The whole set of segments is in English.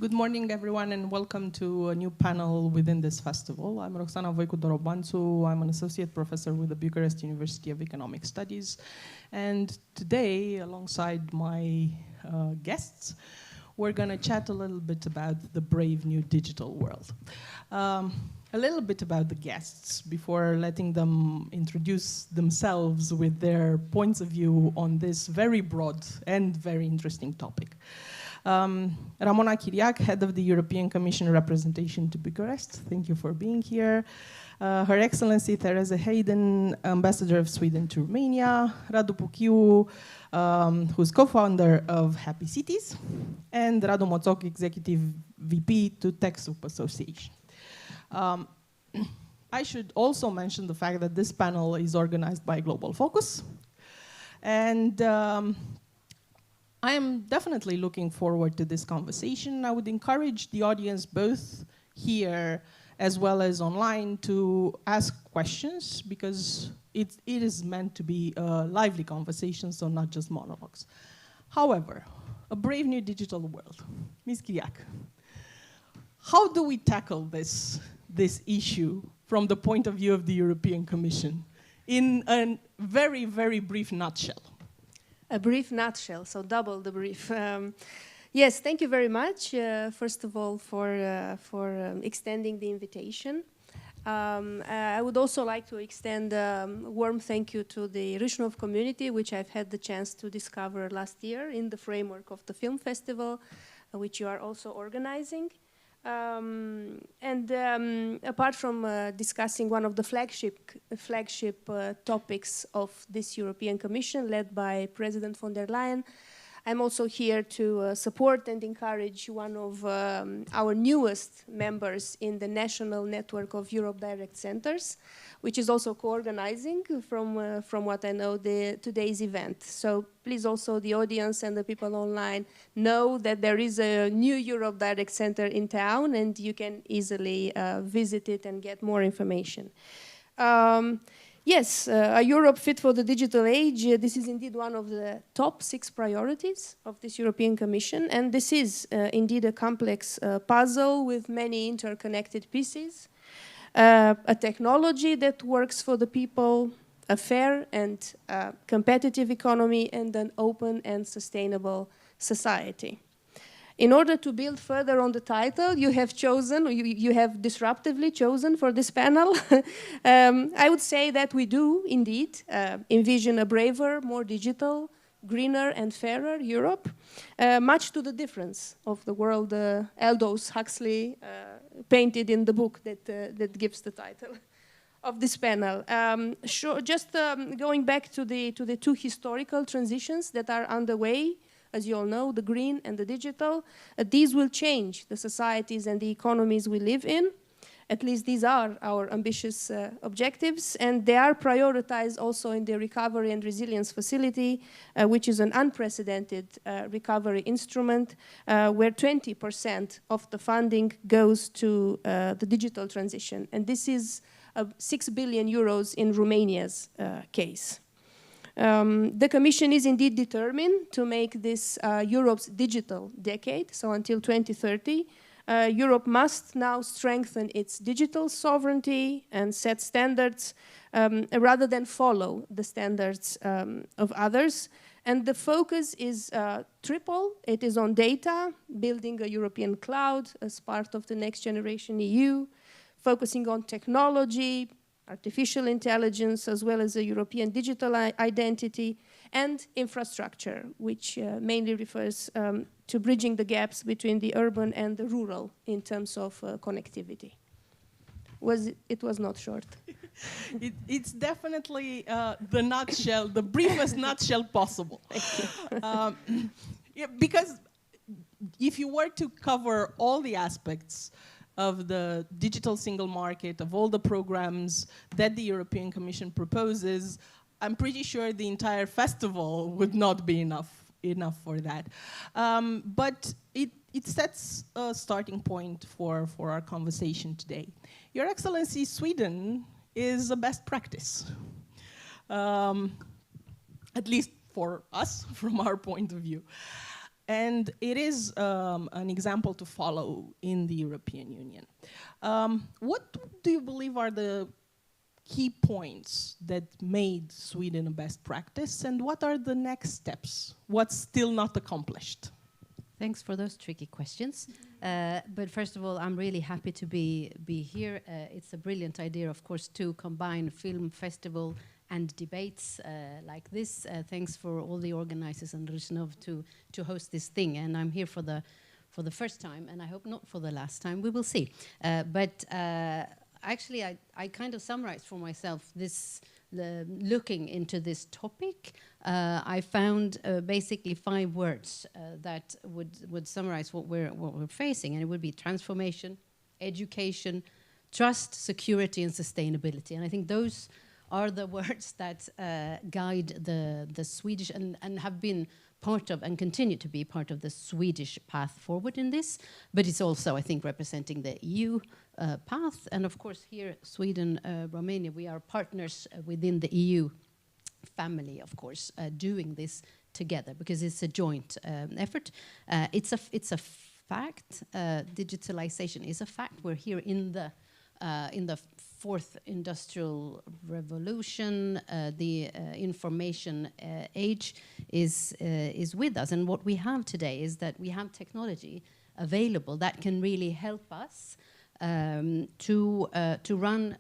Good morning, everyone, and welcome to a new panel within this festival. I'm Roxana Voicu-Dorobanțu. I'm an associate professor with the Bucharest University of Economic Studies. And today, alongside my guests, we're going to chat a little bit about the brave new digital world. A little bit about the guests before letting them introduce themselves with their points of view on this very broad and very interesting topic. Ramona, Chiriac, head of the European Commission representation to Bucharest. Thank you for being here. Her Excellency Therese Hydén, Ambassador of Sweden to Romania. Radu Puchiu, who's co-founder of H.appy Cities. And Radu Moțoc, Executive VP to TechSoup Association. I should also mention the fact that this panel is organized by Global Focus. And I am definitely looking forward to this conversation. I would encourage the audience, both here as well as online, to ask questions, because it is meant to be a lively conversation, so not just monologues. However, a brave new digital world. Ms. Chiriac, how do we tackle this issue from the point of view of the European Commission in a very, very brief nutshell? A brief nutshell, so double the brief. Yes, thank you very much, first of all, for extending the invitation. I would also like to extend a warm thank you to the Râșnov community, which I've had the chance to discover last year in the framework of the film festival, which you are also organizing. Apart from discussing one of the flagship topics of this European Commission led by President von der Leyen, I'm also here to support and encourage one of our newest members in the national network of Europe Direct Centers, which is also co-organizing, from what I know, today's event. So please also the audience and the people online know that there is a new Europe Direct Center in town, and you can easily visit it and get more information. Yes, a Europe fit for the digital age. This is indeed one of the top 6 priorities of this European Commission, and this is indeed a complex puzzle with many interconnected pieces. A technology that works for the people, a fair and competitive economy, and an open and sustainable society. In order to build further on the title you have chosen, you have disruptively chosen for this panel, I would say that we do indeed envision a braver, more digital, greener and fairer Europe, much to the difference of the world Aldous Huxley painted in the book that gives the title of this panel. Going back to the 2 historical transitions that are underway, as you all know, the green and the digital, these will change the societies and the economies we live in. At least these are our ambitious objectives, and they are prioritized also in the Recovery and Resilience Facility, which is an unprecedented recovery instrument, where 20% of the funding goes to the digital transition. And this is 6 billion euros in Romania's case. The Commission is indeed determined to make this Europe's digital decade, so until 2030. Europe must now strengthen its digital sovereignty and set standards rather than follow the standards of others. And the focus is triple. It is on data, building a European cloud as part of the Next Generation EU, focusing on technology, artificial intelligence, as well as a European digital identity, and infrastructure, which mainly refers to bridging the gaps between the urban and the rural in terms of connectivity. It was not short. It's definitely the nutshell, the briefest nutshell possible. Thank you. Yeah, because if you were to cover all the aspects of the digital single market, of all the programs that the European Commission proposes, I'm pretty sure the entire festival would not be enough for that. But it sets a starting point for our conversation today. Your Excellency, Sweden is a best practice, at least for us, from our point of view. And it is an example to follow in the European Union. What do you believe are the key points that made Sweden a best practice, and what are the next steps? What's still not accomplished? Thanks for those tricky questions. But first of all, I'm really happy to be here. It's a brilliant idea, of course, to combine film festival and debates like this. Thanks for all the organizers and Râșnov to host this thing. And I'm here for the first time, and I hope not for the last time. We will see. Actually, I kind of summarized for myself this, looking into this topic. I found basically 5 words that would summarize what we're facing, and it would be transformation, education, trust, security, and sustainability. And I think those are the words that guide the Swedish and have been part of and continue to be part of the Swedish path forward in this. But it's also, I think, representing the EU path. And of course, here, Sweden, Romania, we are partners within the EU family, of course, doing this together because it's a joint effort. It's a fact. Digitalization is a fact. We're here in the 4th industrial revolution. The information age is with us, and what we have today is that we have technology available that can really help us to run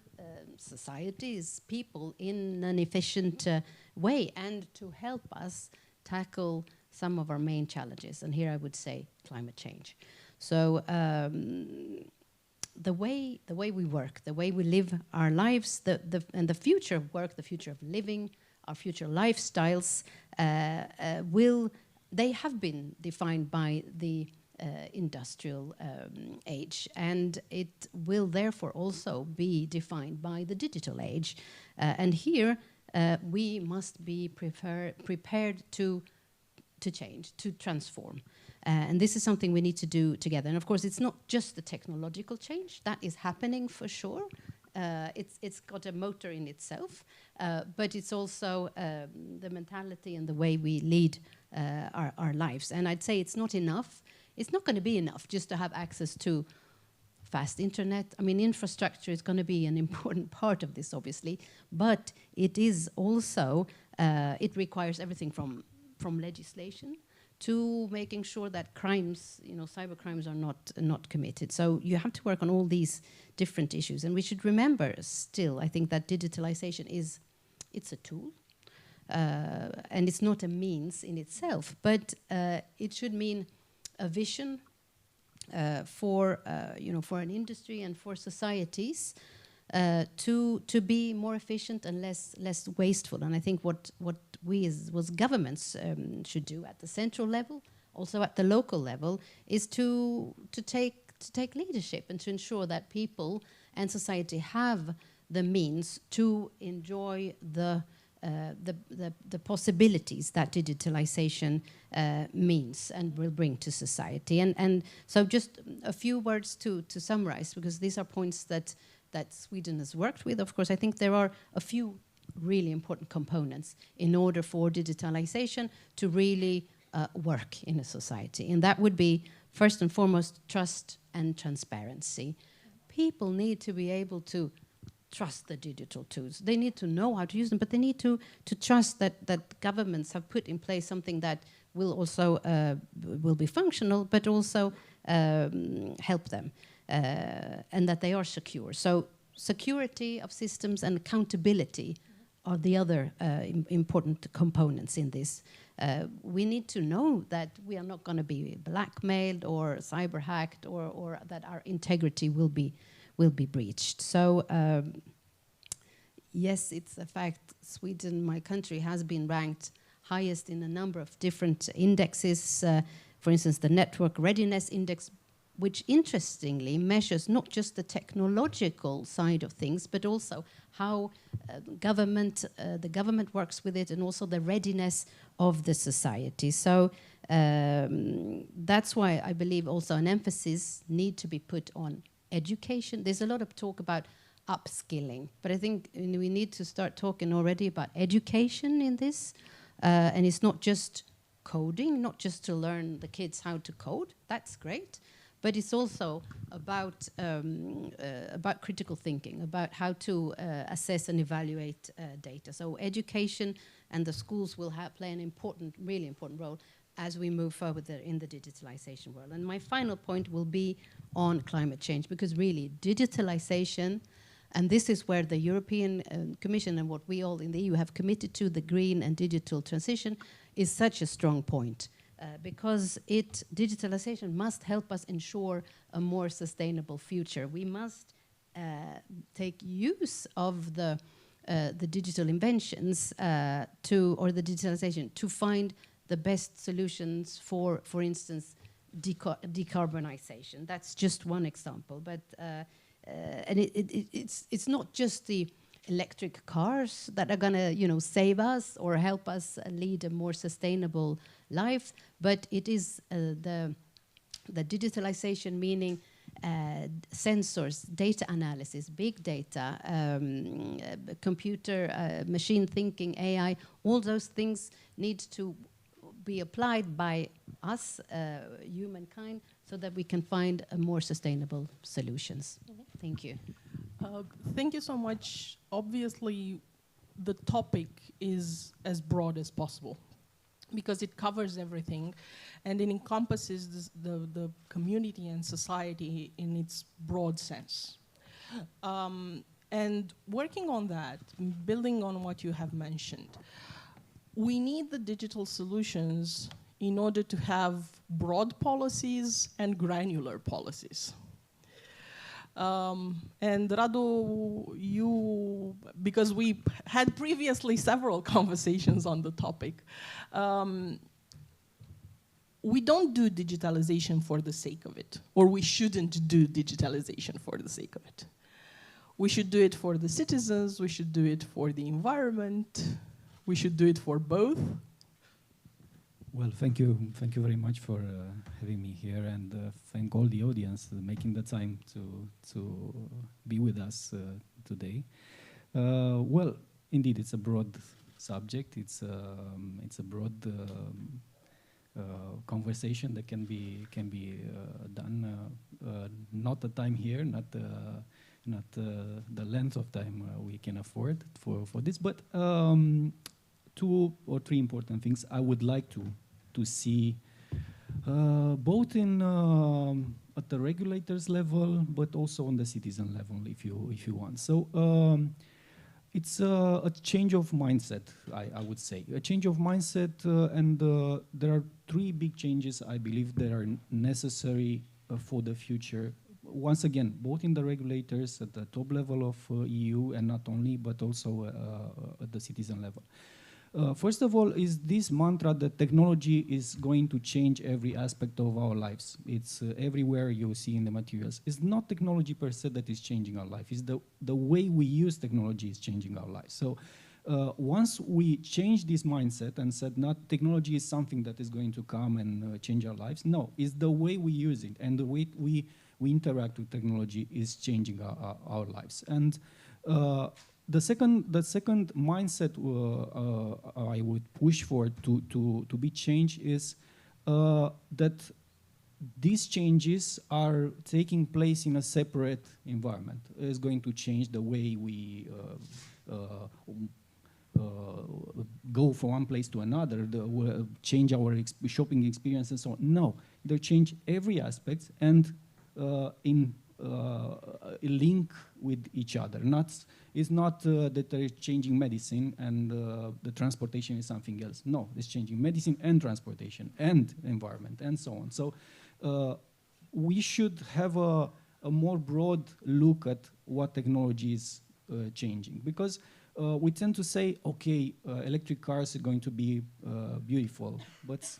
societies, people in an efficient way, and to help us tackle some of our main challenges. And here I would say climate change. So the way we work, the way we live our lives, and the future of work, the future of living, our future lifestyles, they have been defined by the industrial age, and it will therefore also be defined by the digital age. And here we must be prepared to change, to transform. And this is something we need to do together. And of course, it's not just the technological change that is happening for sure. It's got a motor in itself, but it's also the mentality and the way we lead our lives. And I'd say it's not enough. It's not going to be enough just to have access to fast internet. I mean, infrastructure is going to be an important part of this, obviously, but it is also, it requires everything from legislation to making sure that crimes, cyber crimes are not committed. So you have to work on all these different issues. And we should remember still, I think that digitalization it's a tool. And it's not a means in itself, but it should mean a vision for an industry and for societies to be more efficient and less wasteful. And I think what we as governments should do at the central level, also at the local level, is to take leadership and to ensure that people and society have the means to enjoy the possibilities that digitalization means and will bring to society. And so just a few words to summarize, because these are points that Sweden has worked with. Of course, I think there are a few really important components in order for digitalization to really work in a society. And that would be, first and foremost, trust and transparency. People need to be able to trust the digital tools. They need to know how to use them, but they need to trust that governments have put in place something that will also will be functional, but also help them, and that they are secure. So security of systems and accountability are the other important components in this. We need to know that we are not going to be blackmailed or cyber hacked, or that our integrity will be breached. So yes, it's a fact. Sweden, my country, has been ranked highest in a number of different indexes. For instance, the Network Readiness Index, which interestingly measures not just the technological side of things, but also how the government works with it, and also the readiness of the society. So that's why I believe also an emphasis need to be put on education. There's a lot of talk about upskilling, but I think we need to start talking already about education in this. And it's not just coding, not just to learn the kids how to code. That's great. But it's also about critical thinking, about how to assess and evaluate data. So education and the schools will play an important, really important role as we move forward in the digitalization world. And my final point will be on climate change, because really digitalization, and this is where the European Commission and what we all in the EU have committed to, the green and digital transition, is such a strong point. Because digitalization must help us ensure a more sustainable future. We must take use of the digital inventions or the digitalization to find the best solutions for instance, decarbonization. That's just one example, but and it's not just the electric cars that are going to, save us or help us lead a more sustainable life, but it is the digitalization, meaning sensors, data analysis, big data, computer, machine thinking, AI. All those things need to be applied by us, humankind, so that we can find more sustainable solutions. Thank you. Thank you so much. Obviously, the topic is as broad as possible because it covers everything and it encompasses the community and society in its broad sense. And working on that, building on what you have mentioned, we need the digital solutions in order to have broad policies and granular policies. And Radu, because we had previously several conversations on the topic, we don't do digitalization for the sake of it, or we shouldn't do digitalization for the sake of it. We should do it for the citizens, we should do it for the environment, we should do it for both. Well, thank you very much for having me here, and thank all the audience for making the time to be with us today. Well, indeed, it's a broad subject. It's a broad conversation that can be done. Not the time here, not the length of time we can afford for this, but 2 or 3 important things I would like to see, both in at the regulators level, but also on the citizen level, if you want. So it's a change of mindset, I would say, a change of mindset, and there are 3 big changes I believe that are necessary for the future. Once again, both in the regulators at the top level of EU, and not only, but also at the citizen level. First of all, is this mantra that technology is going to change every aspect of our lives. It's everywhere you see in the materials. It's not technology per se that is changing our life. It's the way we use technology is changing our lives. So once we change this mindset and said not technology is something that is going to come and change our lives, no, it's the way we use it and the way we interact with technology is changing our lives. And the second mindset I would push for to be changed is that these changes are taking place in a separate environment. It's going to change the way we go from one place to another, change our shopping experience and so on. No, they change every aspect and in link with each other. It's not that they're changing medicine and the transportation is something else. No, it's changing medicine and transportation and environment and so on. So we should have a more broad look at what technology is changing, because we tend to say, okay, electric cars are going to be beautiful, but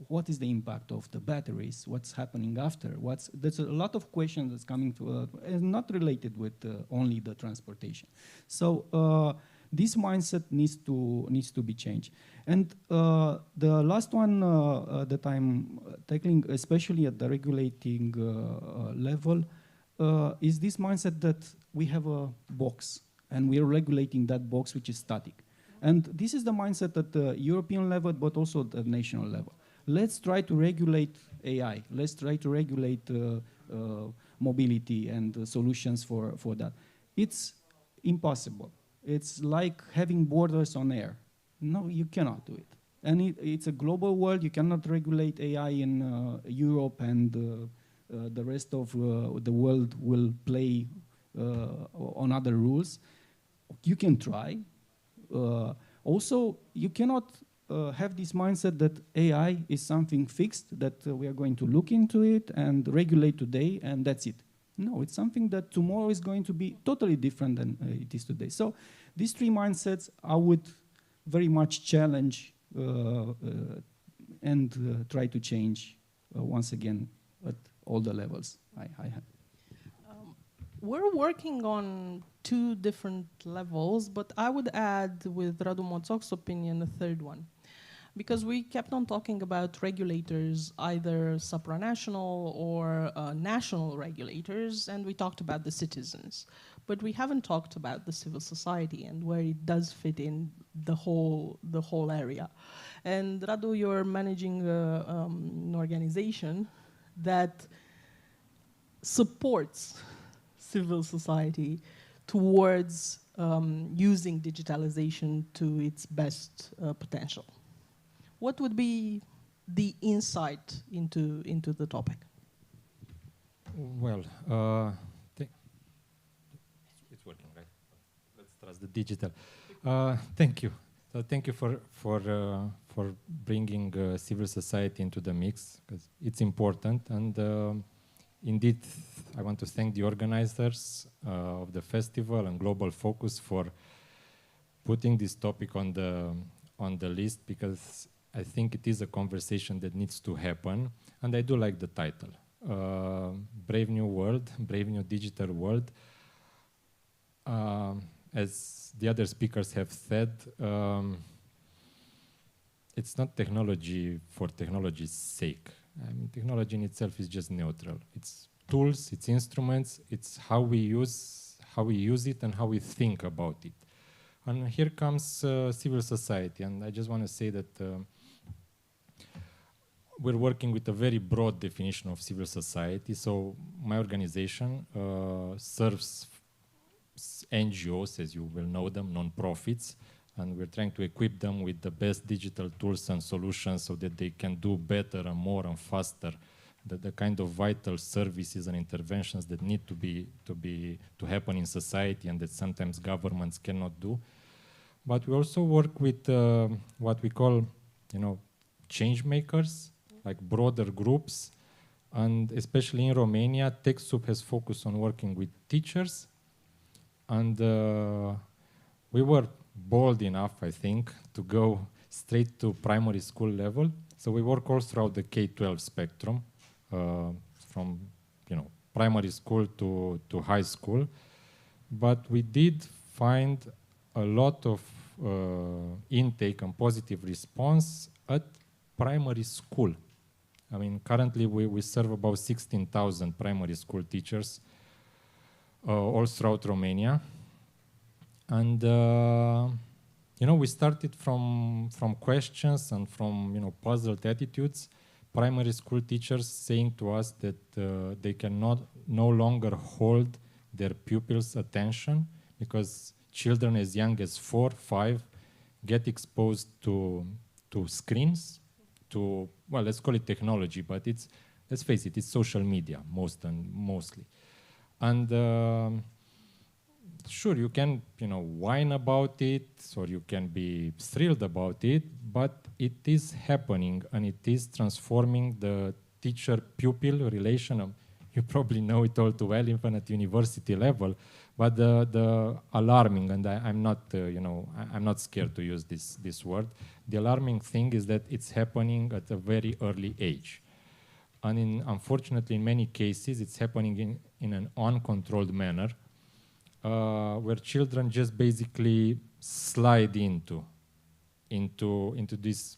what is the impact of the batteries? What's happening after? There's a lot of questions that's coming to and not related with only the transportation. So this mindset needs to be changed. And the last one that I'm tackling, especially at the regulating level, is this mindset that we have a box and we are regulating that box which is static. And this is the mindset at the European level, but also at the national level. Let's try to regulate AI. Let's try to regulate mobility and solutions for that. It's impossible. It's like having borders on air. No, you cannot do it. And it's a global world. You cannot regulate AI in Europe, and the rest of the world will play on other rules. You can try. Also, you cannot have this mindset that AI is something fixed, that we are going to look into it and regulate today, and that's it. No, it's something that tomorrow is going to be totally different than it is today. So these three mindsets I would very much challenge and try to change once again at all the levels I have. We're working on two different levels, but I would add, with Radu Moțoc's opinion, a third one. Because we kept on talking about regulators, either supranational or national regulators, and we talked about the citizens. But we haven't talked about the civil society and where it does fit in the whole area. And Radu, you're managing an organization that supports civil society towards using digitalization to its best potential. What would be the insight into the topic? Well, it's working, right? Let's trust the digital. Thank you. So thank you for bringing civil society into the mix, because it's important. And indeed, I want to thank the organizers of the festival and Global Focus for putting this topic on the list, because I think it is a conversation that needs to happen, and I do like the title. Brave New World, Brave New Digital World. As the other speakers have said, it's not technology for technology's sake. I mean, technology in itself is just neutral. It's tools, it's instruments, it's how we use it and how we think about it. And here comes civil society, and I just want to say that we're working with a very broad definition of civil society. So my organization serves NGOs, as you will know them, non-profits, and we're trying to equip them with the best digital tools and solutions so that they can do better and more and faster the kind of vital services and interventions that need to happen in society and that sometimes governments cannot do. But we also work with what we call, change makers, like broader groups, and especially in Romania, TechSoup has focused on working with teachers, and we were bold enough, I think, to go straight to primary school level. So we work all throughout the K-12 spectrum, from primary school to high school. But we did find a lot of intake and positive response at primary school. I mean, currently we serve about 16,000 primary school teachers all throughout Romania. And we started from questions and from puzzled attitudes. Primary school teachers saying to us that they cannot no longer hold their pupils' attention because children as young as 4, 5 get exposed to screens, to, well, let's call it technology, but let's face it, it's social media mostly. And sure, you can, whine about it, or you can be thrilled about it, but it is happening, and it is transforming the teacher-pupil relation. You probably know it all too well, even at university level. But the alarming, and I'm not, I'm not scared to use this word. The alarming thing is that it's happening at a very early age, and unfortunately, in many cases, it's happening in an uncontrolled manner. Where children just basically slide into these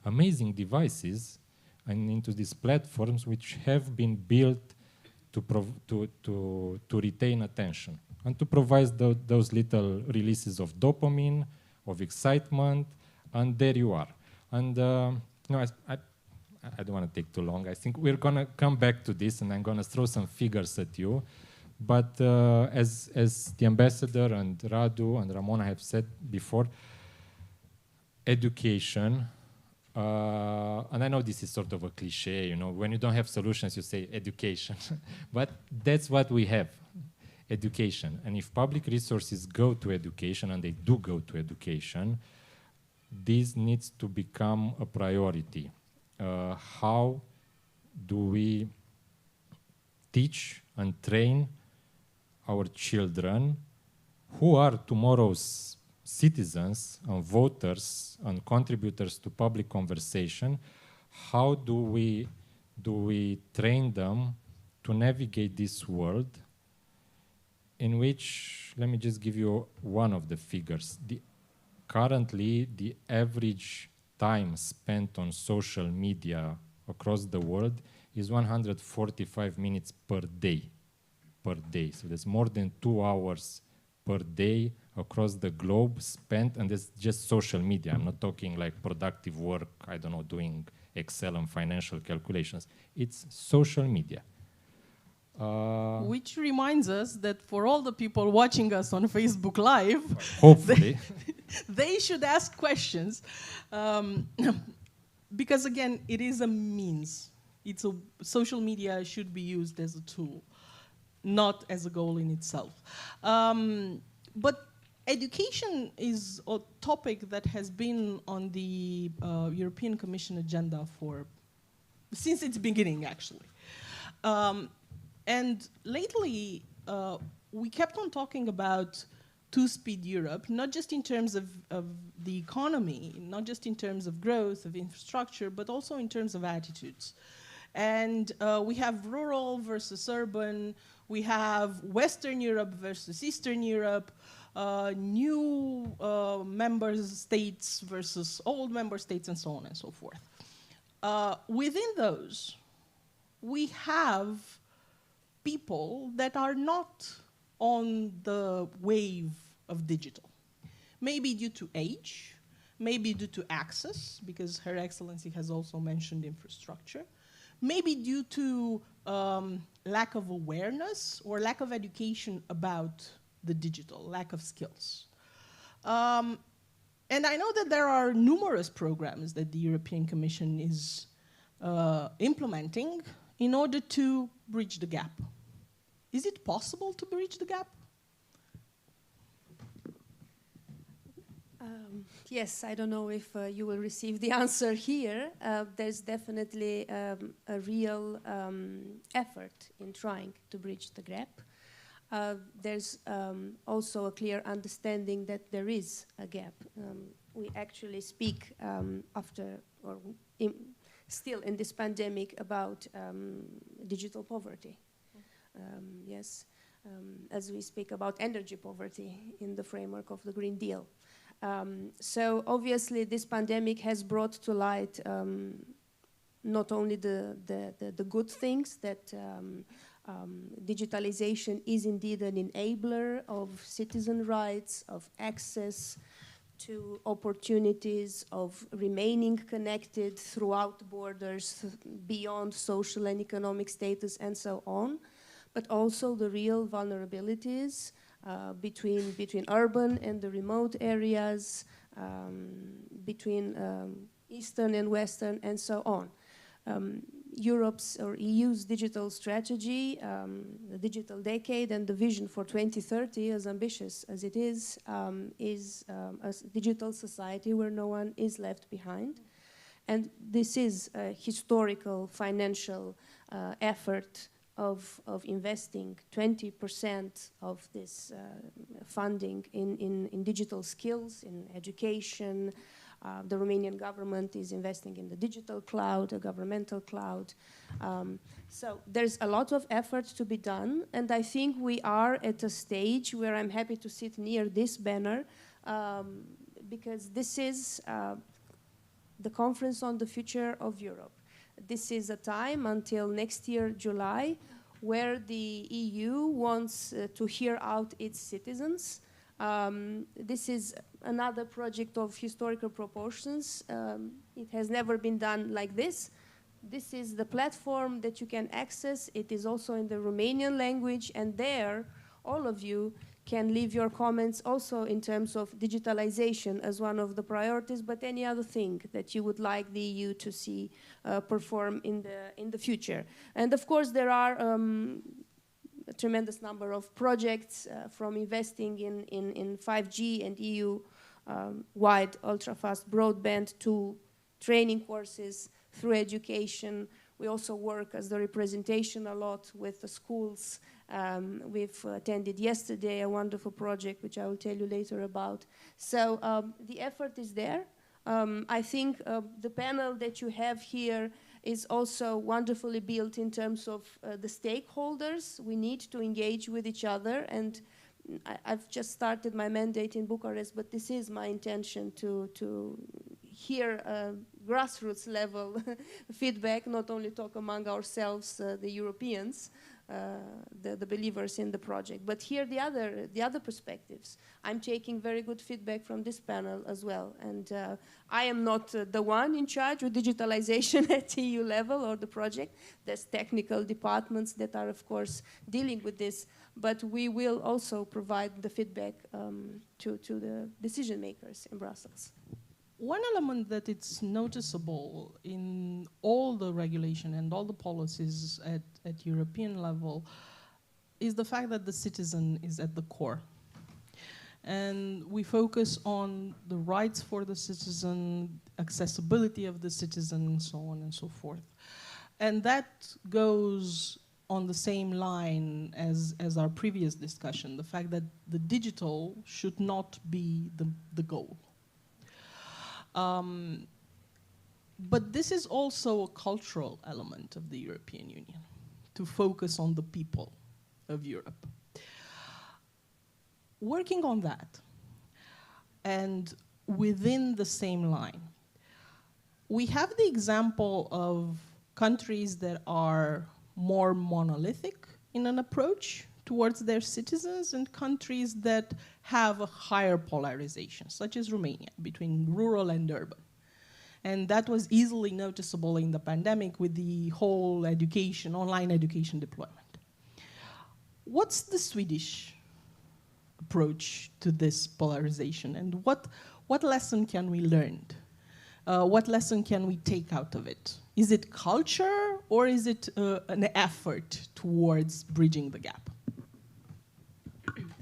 amazing devices and into these platforms which have been built to retain attention and to provide those little releases of dopamine of excitement, and there you are. And I don't want to take too long. I think we're going to come back to this, and I'm going to throw some figures at you. But as the ambassador and Radu and Ramona have said before, education, and I know this is sort of a cliche, you know, when you don't have solutions, you say education. But that's what we have, education. And if public resources go to education, and they do go to education, this needs to become a priority. How do we teach and train our children, who are tomorrow's citizens and voters and contributors to public conversation? How do we train them to navigate this world in which, let me just give you one of the figures. Currently, the average time spent on social media across the world is 145 minutes per day. So there's more than 2 hours per day across the globe spent, and it's just social media. I'm not talking like productive work, I don't know, doing Excel and financial calculations. It's social media. Which reminds us that for all the people watching us on Facebook Live, hopefully, they should ask questions. Because again, it is a means. Social media should be used as a tool, not as a goal in itself. But education is a topic that has been on the European Commission agenda since its beginning, actually. And lately, we kept on talking about two-speed Europe, not just in terms of the economy, not just in terms of growth, of infrastructure, but also in terms of attitudes. And we have rural versus urban, we have Western Europe versus Eastern Europe, new member states versus old member states, and so on and so forth. Within those, we have people that are not on the wave of digital. Maybe due to age, maybe due to access, because Her Excellency has also mentioned infrastructure, maybe due to lack of awareness or lack of education about the digital, lack of skills. And I know that there are numerous programs that the European Commission is implementing in order to bridge the gap. Is it possible to bridge the gap? Yes, I don't know if you will receive the answer here. There's definitely a real effort in trying to bridge the gap. There's also a clear understanding that there is a gap. We actually speak still in this pandemic about digital poverty. Yes, as we speak about energy poverty in the framework of the Green Deal. So obviously this pandemic has brought to light not only the good things, that digitalization is indeed an enabler of citizen rights, of access to opportunities, of remaining connected throughout borders, beyond social and economic status, and so on, but also the real vulnerabilities between urban and the remote areas, between Eastern and Western, and so on. Europe's or EU's digital strategy, the digital decade, and the vision for 2030, as ambitious as it is a digital society where no one is left behind. And this is a historical financial effort of investing 20% of this funding in digital skills, in education. The Romanian government is investing in the digital cloud, a governmental cloud. So there's a lot of effort to be done, and I think we are at a stage where I'm happy to sit near this banner, because this is the Conference on the Future of Europe. This is a time until next year, July, where the EU wants to hear out its citizens This is another project of historical proportions. It has never been done like this. This is the platform that you can access. It is also in the Romanian language, and there, all of you can leave your comments also in terms of digitalization as one of the priorities, but any other thing that you would like the EU to see perform in the future. And of course, there are a tremendous number of projects from investing in 5G and EU-wide ultra-fast broadband to training courses through education. We also work as the representation a lot with the schools. We've attended yesterday a wonderful project, which I will tell you later about. So the effort is there. I think the panel that you have here is also wonderfully built in terms of the stakeholders. We need to engage with each other, and I've just started my mandate in Bucharest, but this is my intention to hear grassroots level feedback, not only talk among ourselves, the Europeans, the believers in the project, but hear the other perspectives. I'm taking very good feedback from this panel as well, and I am not the one in charge with digitalization at EU level or the project. There's technical departments that are, of course, dealing with this, but we will also provide the feedback to the decision makers in Brussels. One element that it's noticeable in all the regulation and all the policies at European level is the fact that the citizen is at the core. And we focus on the rights for the citizen, accessibility of the citizen, and so on and so forth. And that goes on the same line as our previous discussion, the fact that the digital should not be the goal. But this is also a cultural element of the European Union, to focus on the people of Europe. Working on that, and within the same line, we have the example of countries that are more monolithic in an approach towards their citizens, and countries that have a higher polarization, such as Romania, between rural and urban. And that was easily noticeable in the pandemic with the whole education, online education deployment. What's the Swedish approach to this polarization, and what lesson can we learn? What lesson can we take out of it? Is it culture, or is it an effort towards bridging the gap?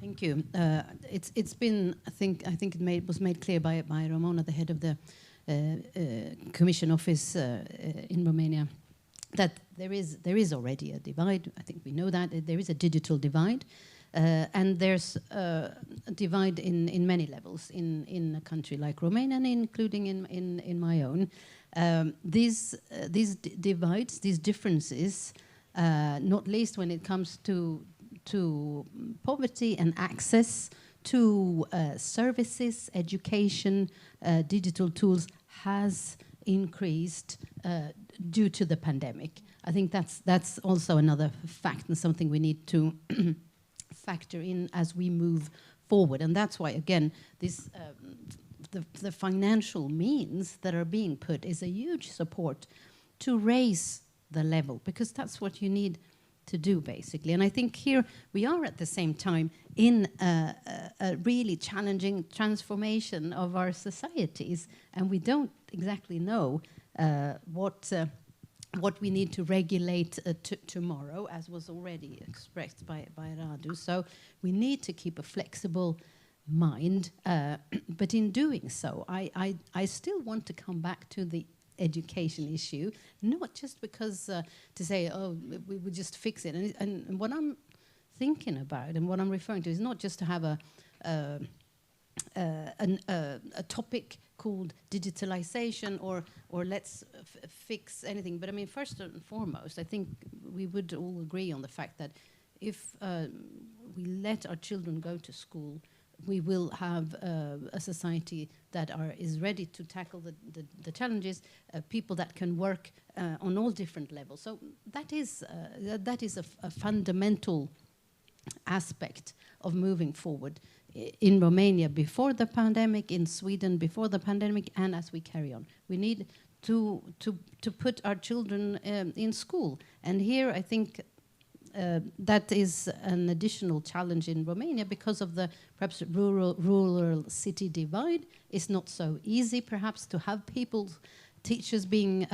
Thank you. It's been, I think it was made clear by Ramona, the head of the Commission office in Romania, that there is already a divide. I think we know that there is a digital divide, and there's a divide in many levels in a country like Romania, and including in my own. These divides, these differences, not least when it comes to poverty and access to services, education, digital tools, has increased due to the pandemic. I think that's also another fact, and something we need to factor in as we move forward. And that's why, again, this the financial means that are being put is a huge support to raise the level, because that's what you need to do, basically. And I think here we are at the same time in a really challenging transformation of our societies, and we don't exactly know what we need to regulate tomorrow, as was already expressed by Radu. So we need to keep a flexible mind, but in doing so, I still want to come back to the education issue, not just because to say, oh, we would just fix it. And what I'm thinking about and what I'm referring to is not just to have a topic called digitalization or let's fix anything. But I mean, first and foremost, I think we would all agree on the fact that if we let our children go to school, we will have a society that is ready to tackle the challenges, people that can work on all different levels. So that is a fundamental aspect of moving forward in Romania before the pandemic, in Sweden before the pandemic, and as we carry on. We need to put our children in school. And here I think that is an additional challenge in Romania because of the perhaps rural city divide. It's not so easy perhaps to have teachers being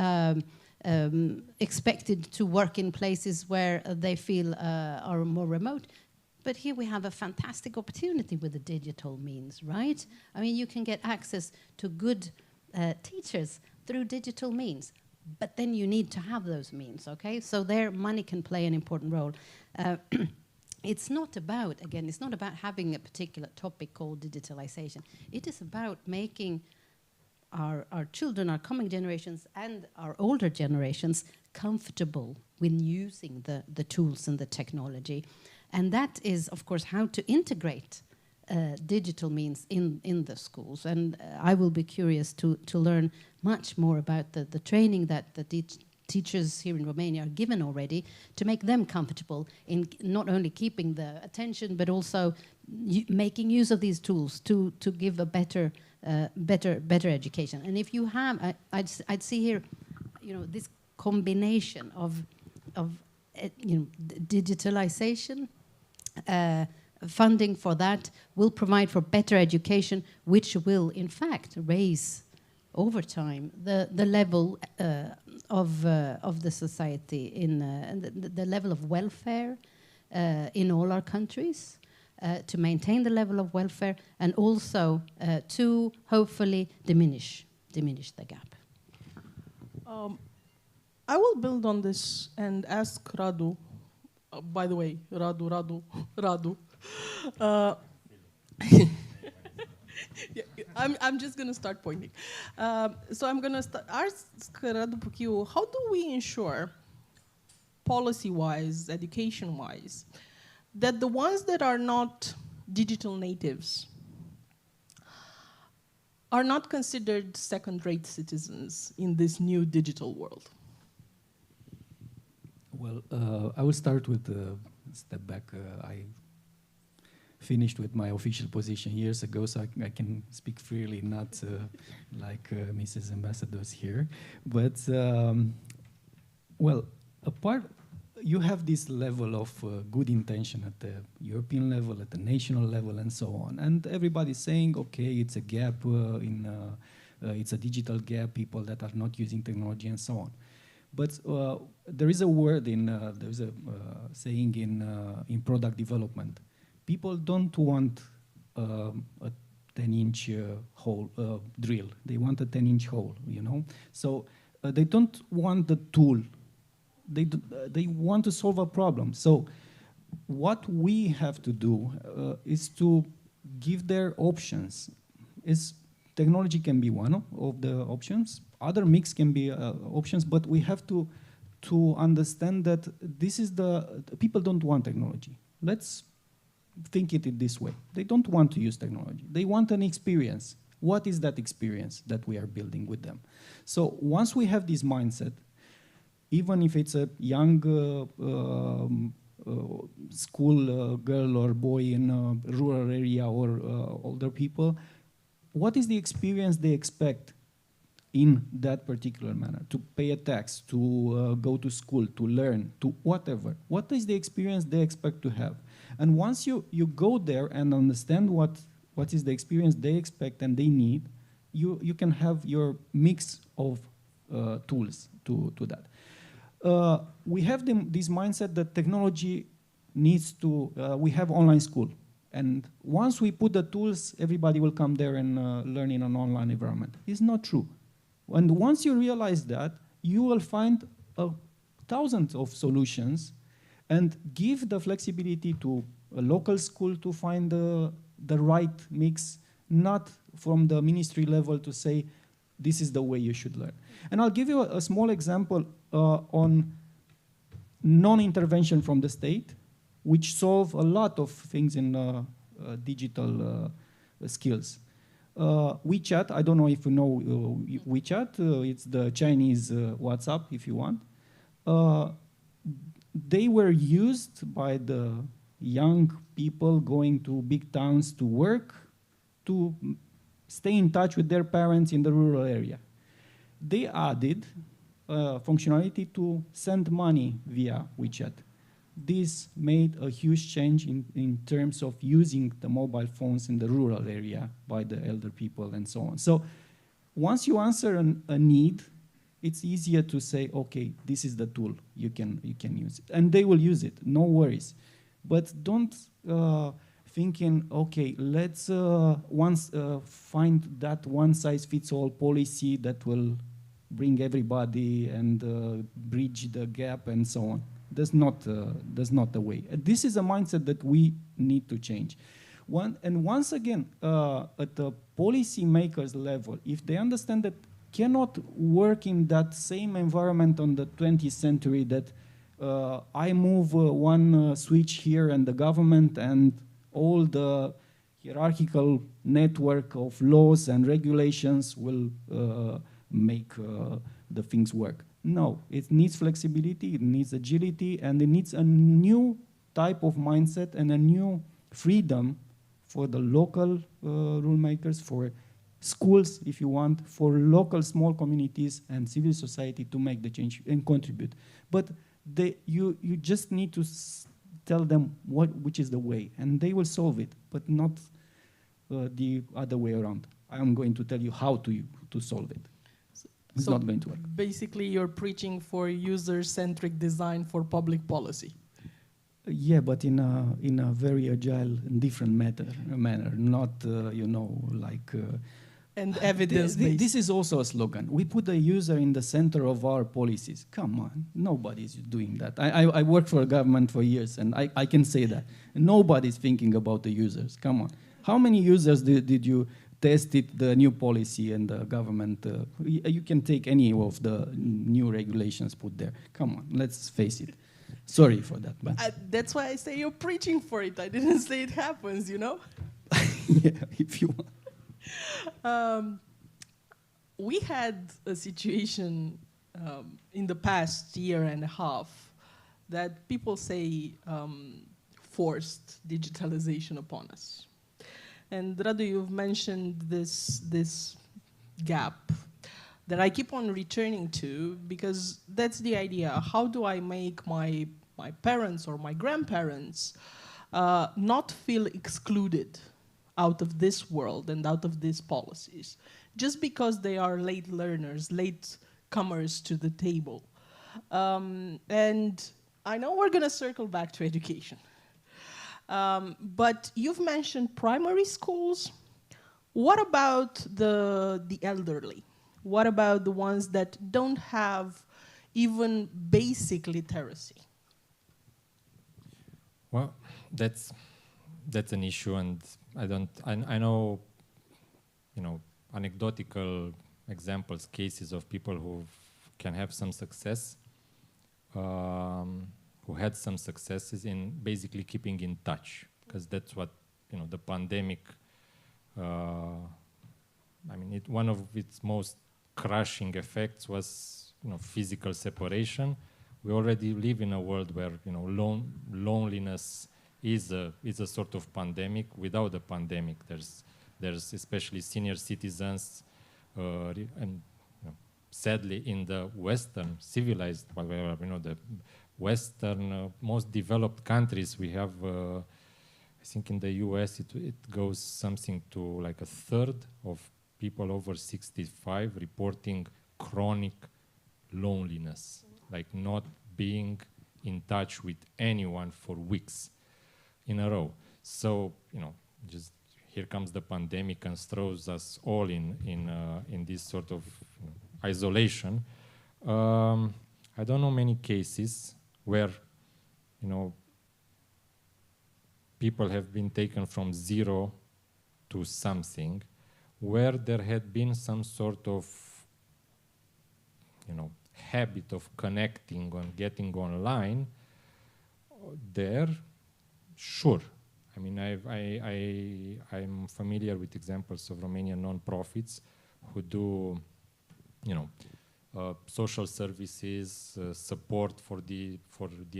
expected to work in places where they feel are more remote. But here we have a fantastic opportunity with the digital means, right? I mean, you can get access to good teachers through digital means, but then you need to have those means, okay? So there, money can play an important role. It's not about, again, it's not about having a particular topic called digitalization. It is about making our children, our coming generations, and our older generations comfortable when using the tools and the technology. And that is, of course, how to integrate digital means in the schools. And I will be curious to learn much more about the training that the teachers here in Romania are given already to make them comfortable in not only keeping the attention, but also making use of these tools to give a better education. And if you have, I'd see here, this combination of digitalization, funding for that will provide for better education, which will in fact raise over time the level of the society in the level of welfare in all our countries, to maintain the level of welfare, and also to hopefully diminish the gap. I will build on this and ask Radu. By the way, Radu. Yeah, I'm just going to start pointing. So I'm going to ask Radu Puchiu, how do we ensure, policy-wise, education-wise, that the ones that are not digital natives are not considered second-rate citizens in this new digital world? Well, I will start with a step back. I finished with my official position years ago, so I can speak freely, not like Mrs. Ambassadors here. But, well, you have this level of good intention at the European level, at the national level, and so on. And everybody's saying, okay, it's a gap it's a digital gap, people that are not using technology and so on. But there is a word there's a saying in product development. People don't want a 10-inch hole drill. They want a 10-inch hole, So they don't want the tool. They want to solve a problem. So what we have to do is to give their options. Technology can be one of the options. Other mix can be options, but we have to understand that people don't want technology. Let's think it this way. They don't want to use technology. They want an experience. What is that experience that we are building with them? So once we have this mindset, even if it's a young school girl or boy in a rural area or older people, what is the experience they expect in that particular manner? To pay a tax, to go to school, to learn, to whatever. What is the experience they expect to have? And once you go there and understand what is the experience they expect and they need, you can have your mix of tools to that. We have this mindset that technology needs to, we have online school. And once we put the tools, everybody will come there and learn in an online environment. It's not true. And once you realize that, you will find thousands of solutions and give the flexibility to a local school to find the right mix, not from the ministry level to say, this is the way you should learn. And I'll give you a small example on non-intervention from the state, which solve a lot of things in digital skills. WeChat, I don't know if you know WeChat, it's the Chinese WhatsApp, if you want. They were used by the young people going to big towns to work, to stay in touch with their parents in the rural area. They added functionality to send money via WeChat. This made a huge change in terms of using the mobile phones in the rural area by the elder people and so on. So once you answer a need, it's easier to say, okay, this is the tool, you can use it. And they will use it, no worries. But don't thinking, okay, let's find that one-size-fits-all policy that will bring everybody and bridge the gap and so on. That's not the way. This is a mindset that we need to change. Once again, at the policy makers level, if they understand that cannot work in that same environment on the 20th century, that I move one switch here and the government and all the hierarchical network of laws and regulations will make the things work. No, it needs flexibility, it needs agility, and it needs a new type of mindset and a new freedom for the local rule makers, for schools, if you want, for local small communities and civil society to make the change and contribute. But you just need to tell them which is the way, and they will solve it, but not the other way around. I am going to tell you how to solve it. It's not going to work. Basically, you're preaching for user-centric design for public policy. Yeah, but in a very agile and different manner, not like. And evidence-based. This is also a slogan. We put the user in the center of our policies. Come on, nobody's doing that. I worked for a government for years, and I can say that. Nobody's thinking about the users. Come on. How many users did you test the new policy and the government? You can take any of the new regulations put there. Come on, let's face it. Sorry for that. But that's why I say you're preaching for it. I didn't say it happens, you know? Yeah, if you want. We had a situation in the past year and a half that people say forced digitalization upon us. And Radu, you've mentioned this gap that I keep on returning to, because that's the idea. How do I make my parents or my grandparents not feel excluded out of this world and out of these policies, just because they are late learners, late comers to the table? And I know we're going to circle back to education. But you've mentioned primary schools. What about the elderly? What about the ones that don't have even basic literacy? Well, that's an issue, and I know, anecdotal examples, cases of people who can have some success, who had some successes in basically keeping in touch, because that's what, the pandemic, one of its most crushing effects was, physical separation. We already live in a world where, loneliness is a sort of pandemic. Without the pandemic, there's especially senior citizens, and sadly in the Western civilized, the Western most developed countries, we have, I think in the US it goes something to like a third of people over 65 reporting chronic loneliness, like not being in touch with anyone for weeks in a row. So, just here comes the pandemic and throws us all in this sort of isolation. I don't know many cases where, people have been taken from zero to something, where there had been some sort of, habit of connecting and getting online. There, sure. I'm familiar with examples of Romanian non-profits who do, social services, support for the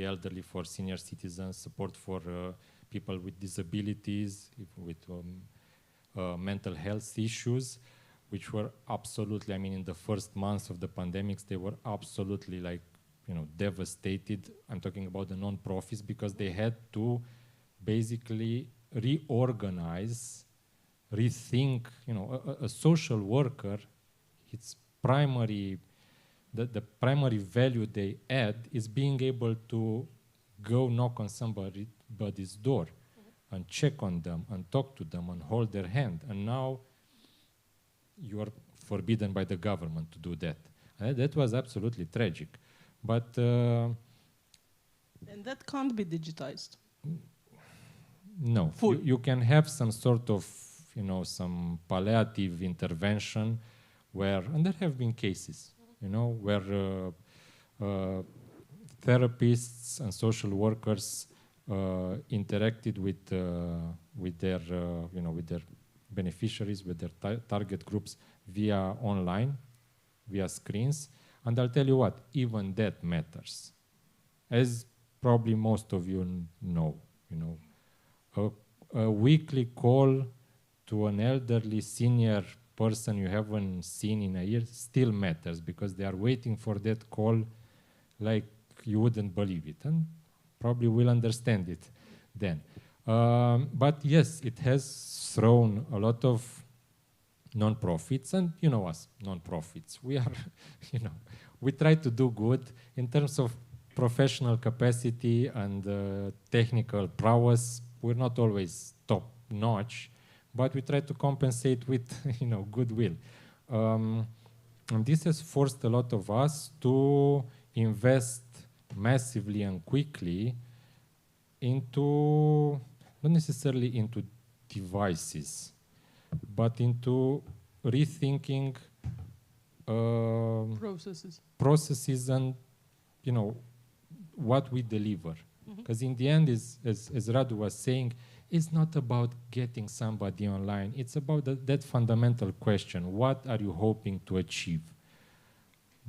elderly, for senior citizens, support for people with disabilities, with mental health issues, which were absolutely, I mean, in the first months of the pandemics, they were absolutely like, devastated. I'm talking about the non-profits, because they had to basically reorganize, rethink, a social worker, its primary, the primary value they add is being able to go knock on somebody's door and check on them and talk to them and hold their hand. And now you are forbidden by the government to do that. That was absolutely tragic. But and that can't be digitized. No, you can have some sort of, some palliative intervention where, and there have been cases, where therapists and social workers interacted with their, with their beneficiaries, with their target groups via online, via screens. And I'll tell you what, even that matters. As probably most of you know, a weekly call to an elderly senior person you haven't seen in a year still matters, because they are waiting for that call like you wouldn't believe it, and probably will understand it then. But yes, it has thrown a lot of non-profits, and us, non-profits. We are, we try to do good in terms of professional capacity and technical prowess. We're not always top-notch, but we try to compensate with, goodwill. And this has forced a lot of us to invest massively and quickly into, not necessarily into devices, but into rethinking processes and, what we deliver. Because in the end, as Radu was saying, it's not about getting somebody online. It's about that fundamental question. What are you hoping to achieve?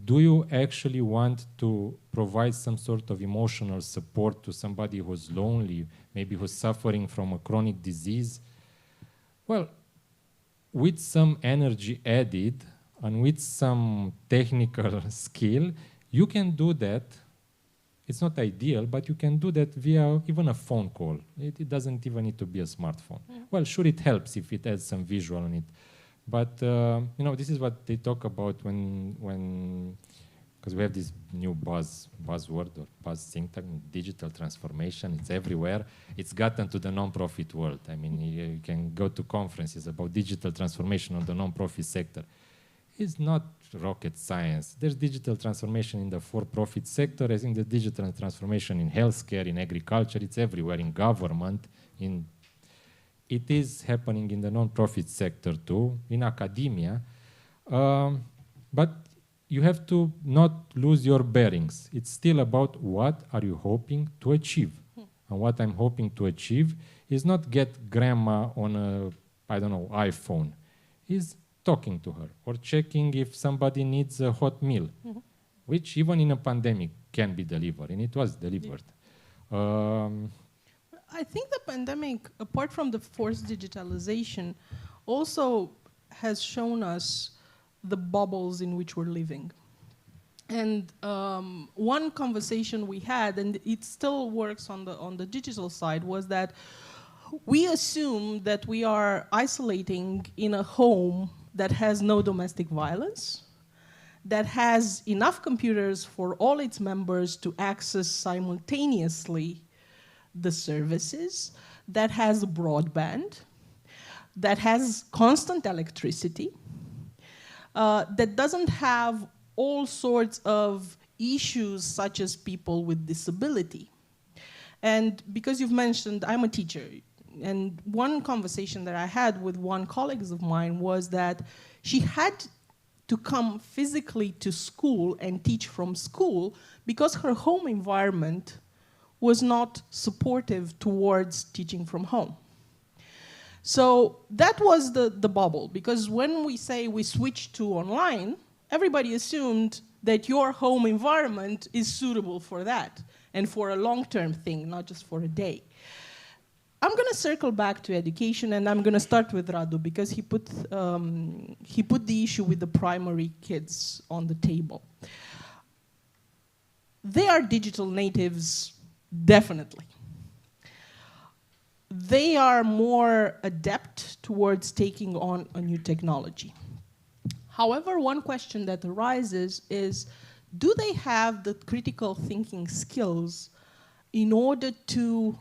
Do you actually want to provide some sort of emotional support to somebody who's lonely, maybe who's suffering from a chronic disease? Well, with some energy added and with some technical skill, you can do that. It's not ideal, but you can do that via even a phone call. It doesn't even need to be a smartphone. Well, sure, it helps if it adds some visual on it. But, this is what they talk about when because we have this new buzzword or buzz think tank, digital transformation. It's everywhere. It's gotten to the non-profit world. I mean, you can go to conferences about digital transformation of the non-profit sector. It's not rocket science. There's digital transformation in the for-profit sector. I think the digital transformation in healthcare, in agriculture, it's everywhere, in government. It is happening in the non-profit sector too, in academia. But you have to not lose your bearings. It's still about what are you hoping to achieve. And what I'm hoping to achieve is not get grandma on a, iPhone. Is talking to her or checking if somebody needs a hot meal, which even in a pandemic can be delivered, and it was delivered. I think the pandemic, apart from the forced digitalization, also has shown us the bubbles in which we're living. And one conversation we had, and it still works on the digital side, was that we assume that we are isolating in a home that has no domestic violence, that has enough computers for all its members to access simultaneously the services, that has broadband, that has constant electricity, that doesn't have all sorts of issues such as people with disability. And because you've mentioned, I'm a teacher, and one conversation that I had with one colleague of mine was that she had to come physically to school and teach from school because her home environment was not supportive towards teaching from home. So that was the bubble, because when we say we switched to online, everybody assumed that your home environment is suitable for that and for a long-term thing, not just for a day. I'm going to circle back to education, and I'm going to start with Radu because he put the issue with the primary kids on the table. They are digital natives, definitely. They are more adept towards taking on a new technology. However, one question that arises is, do they have the critical thinking skills in order to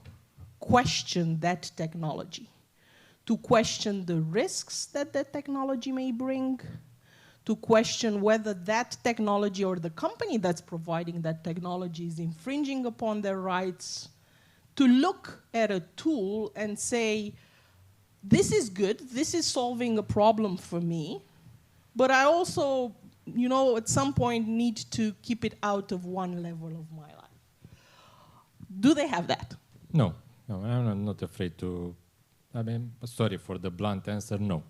question that technology, to question the risks that that technology may bring, to question whether that technology or the company that's providing that technology is infringing upon their rights, to look at a tool and say, this is good, this is solving a problem for me, but I also, you know, at some point need to keep it out of one level of my life. Do they have that? No, no, I'm not afraid to, I mean, sorry for the blunt answer, no.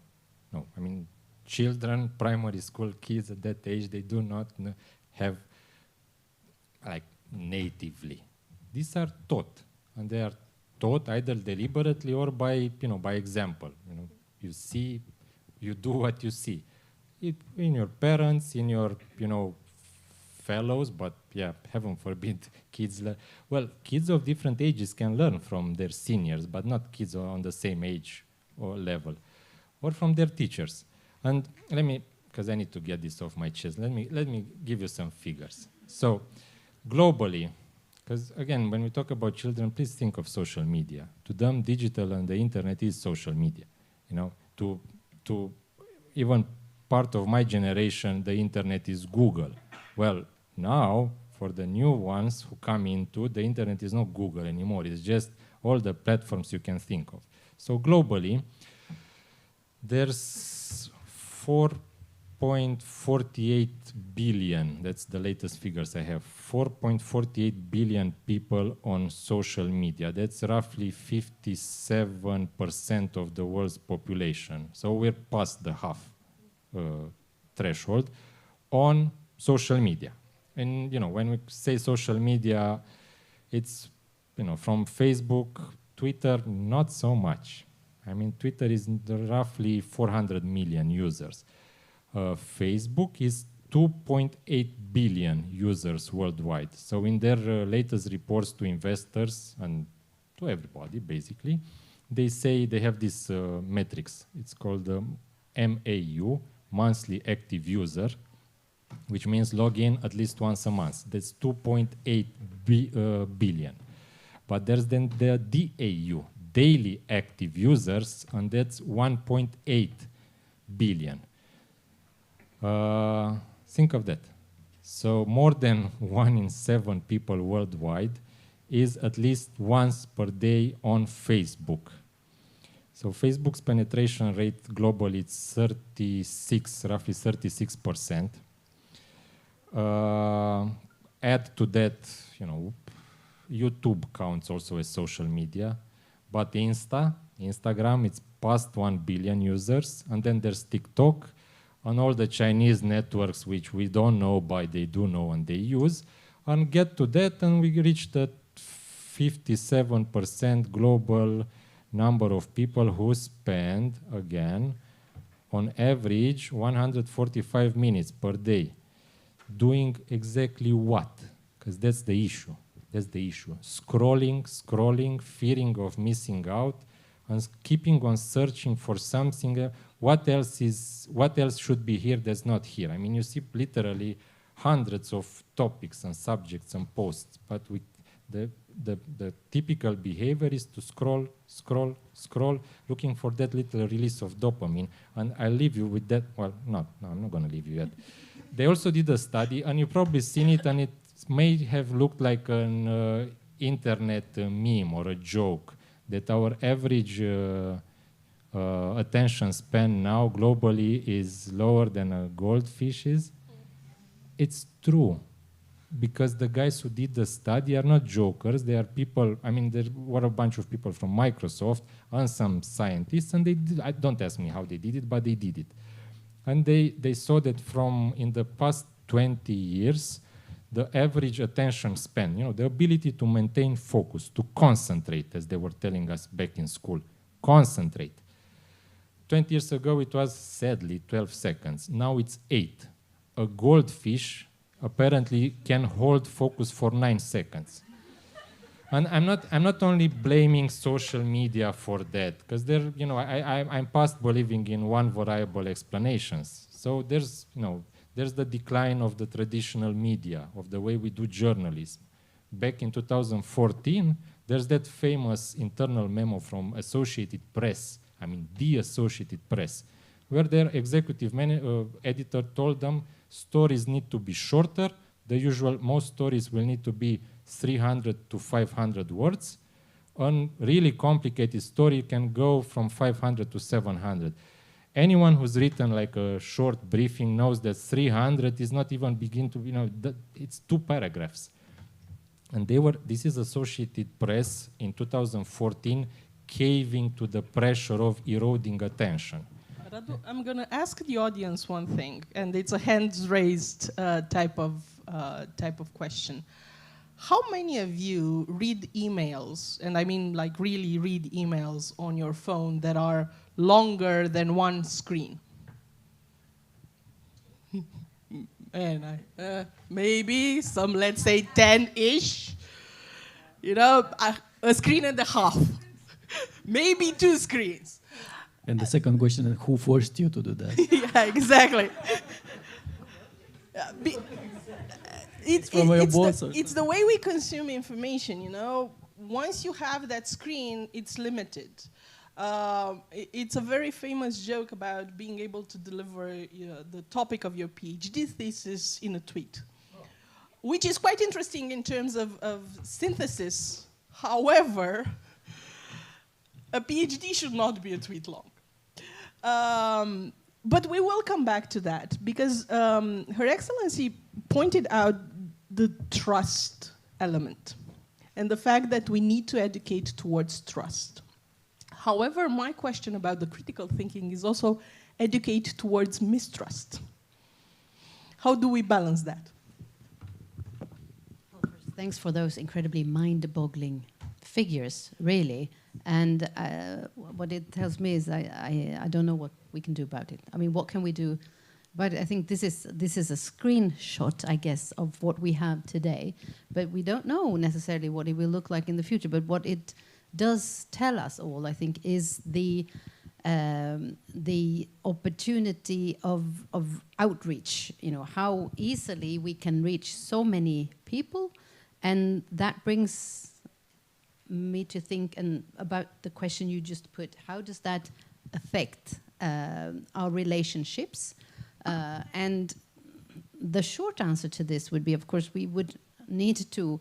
No, I mean, children, primary school kids at that age, they do not have, like, natively. These are taught, and they are taught either deliberately or by, you know, by example. You know, you see, you do what you see. In your parents, in your, you know, fellows, but yeah, heaven forbid, kids. Well, kids of different ages can learn from their seniors, but not kids on the same age or level, or from their teachers. And let me, because I need to get this off my chest, let me give you some figures. So, globally, because again, when we talk about children, please think of social media. To them, digital and the internet is social media. You know, to even part of my generation, the internet is Google. Well, now, for the new ones who come into, the internet is not Google anymore. It's just all the platforms you can think of. So globally, there's 4.48 billion, that's the latest figures I have, 4.48 billion people on social media. That's roughly 57% of the world's population. So we're past the half threshold on social media. And, you know, when we say social media, it's, you know, from Facebook, Twitter, not so much. I mean, Twitter is roughly 400 million users. Facebook is 2.8 billion users worldwide. So in their latest reports to investors and to everybody, basically, they say they have this metrics. It's called MAU, monthly active user, which means log in at least once a month. That's 2.8 billion. But there's then the DAU, daily active users, and that's 1.8 billion. Think of that. So more than 1 in 7 people worldwide is at least once per day on Facebook. So Facebook's penetration rate globally is 36, roughly 36%. Add to that, you know, YouTube counts also as social media, but Instagram, it's past 1 billion users, and then there's TikTok, and all the Chinese networks which we don't know, but they do know and they use, and get to that, and we reach the 57% global number of people who spend, again, on average, 145 minutes per day. Doing exactly what? Because that's the issue. That's the issue. Scrolling, fearing of missing out, and keeping on searching for something. What else should be here that's not here? I mean, you see literally hundreds of topics and subjects and posts, but with the typical behavior is to scroll, looking for that little release of dopamine. And I'll leave you with that. Well, no, I'm not going to leave you yet. They also did a study, and you've probably seen it, and it may have looked like an internet meme or a joke, that our average attention span now globally is lower than a goldfish's. It's true, because the guys who did the study are not jokers. They are people, I mean, there were a bunch of people from Microsoft and some scientists, and they did, don't ask me how they did it, but they did it. And they saw that in the past 20 years, the average attention span, the ability to maintain focus, to concentrate, as they were telling us back in school, concentrate. 20 years ago, it was sadly 12 seconds. Now it's 8. A goldfish apparently can hold focus for 9 seconds. And I'm not only blaming social media for that, because I'm past believing in one variable explanations. So there's the decline of the traditional media, of the way we do journalism. Back in 2014, there's that famous internal memo from Associated Press, the Associated Press, where their executive editor told them stories need to be shorter. Most stories will need to be 300 to 500 words. A really complicated story can go from 500 to 700. Anyone who's written like a short briefing knows that 300 is not even it's 2 paragraphs. And this is Associated Press in 2014 caving to the pressure of eroding attention. Radu, I'm going to ask the audience one thing, and it's a hands raised type of question. How many of you read emails, and I mean like really read emails on your phone that are longer than one screen? And maybe some, let's say 10-ish, a screen and a half, maybe 2 screens. And the second question is, who forced you to do that? Yeah, exactly. It's the way we consume information, Once you have that screen, it's limited. It's a very famous joke about being able to deliver the topic of your PhD thesis in a tweet, which is quite interesting in terms of synthesis. However, a PhD should not be a tweet long. But we will come back to that, because Her Excellency pointed out the trust element and the fact that we need to educate towards trust. However, my question about the critical thinking is also educate towards mistrust. How do we balance that? Well, first, thanks for those incredibly mind-boggling figures, really. And what it tells me is I don't know what we can do about it. What can we do? But I think this is a screenshot, I guess, of what we have today. But we don't know necessarily what it will look like in the future. But what it does tell us all, I think, is the opportunity of outreach. How easily we can reach so many people, and that brings me to think about the question you just put. How does that affect our relationships? And the short answer to this would be, of course, we would need to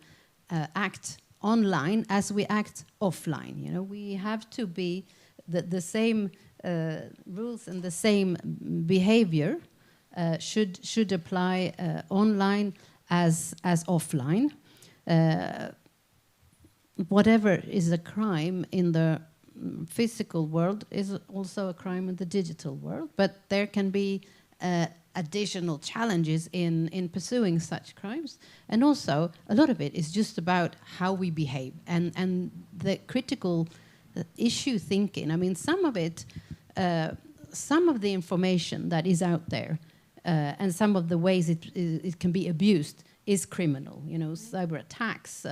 act online as we act offline. We have to be the same rules and the same behavior should apply online as offline. Whatever is a crime in the physical world is also a crime in the digital world, but there can be additional challenges in pursuing such crimes. And also, a lot of it is just about how we behave and the critical issue thinking. Some of it, some of the information that is out there and some of the ways it can be abused is criminal. Cyber attacks,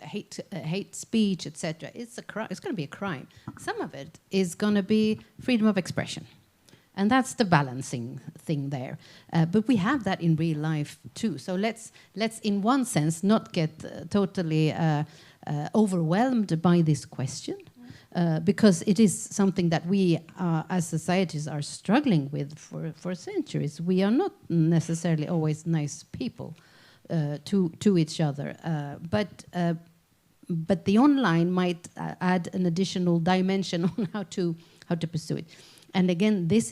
hate speech, etc. It's going to be a crime. Some of it is going to be freedom of expression. And that's the balancing thing there. But we have that in real life too. So let's in one sense, not get totally overwhelmed by this question, because it is something that we as societies are struggling with for centuries. We are not necessarily always nice people to each other. But the online might add an additional dimension on how to pursue it. And again, this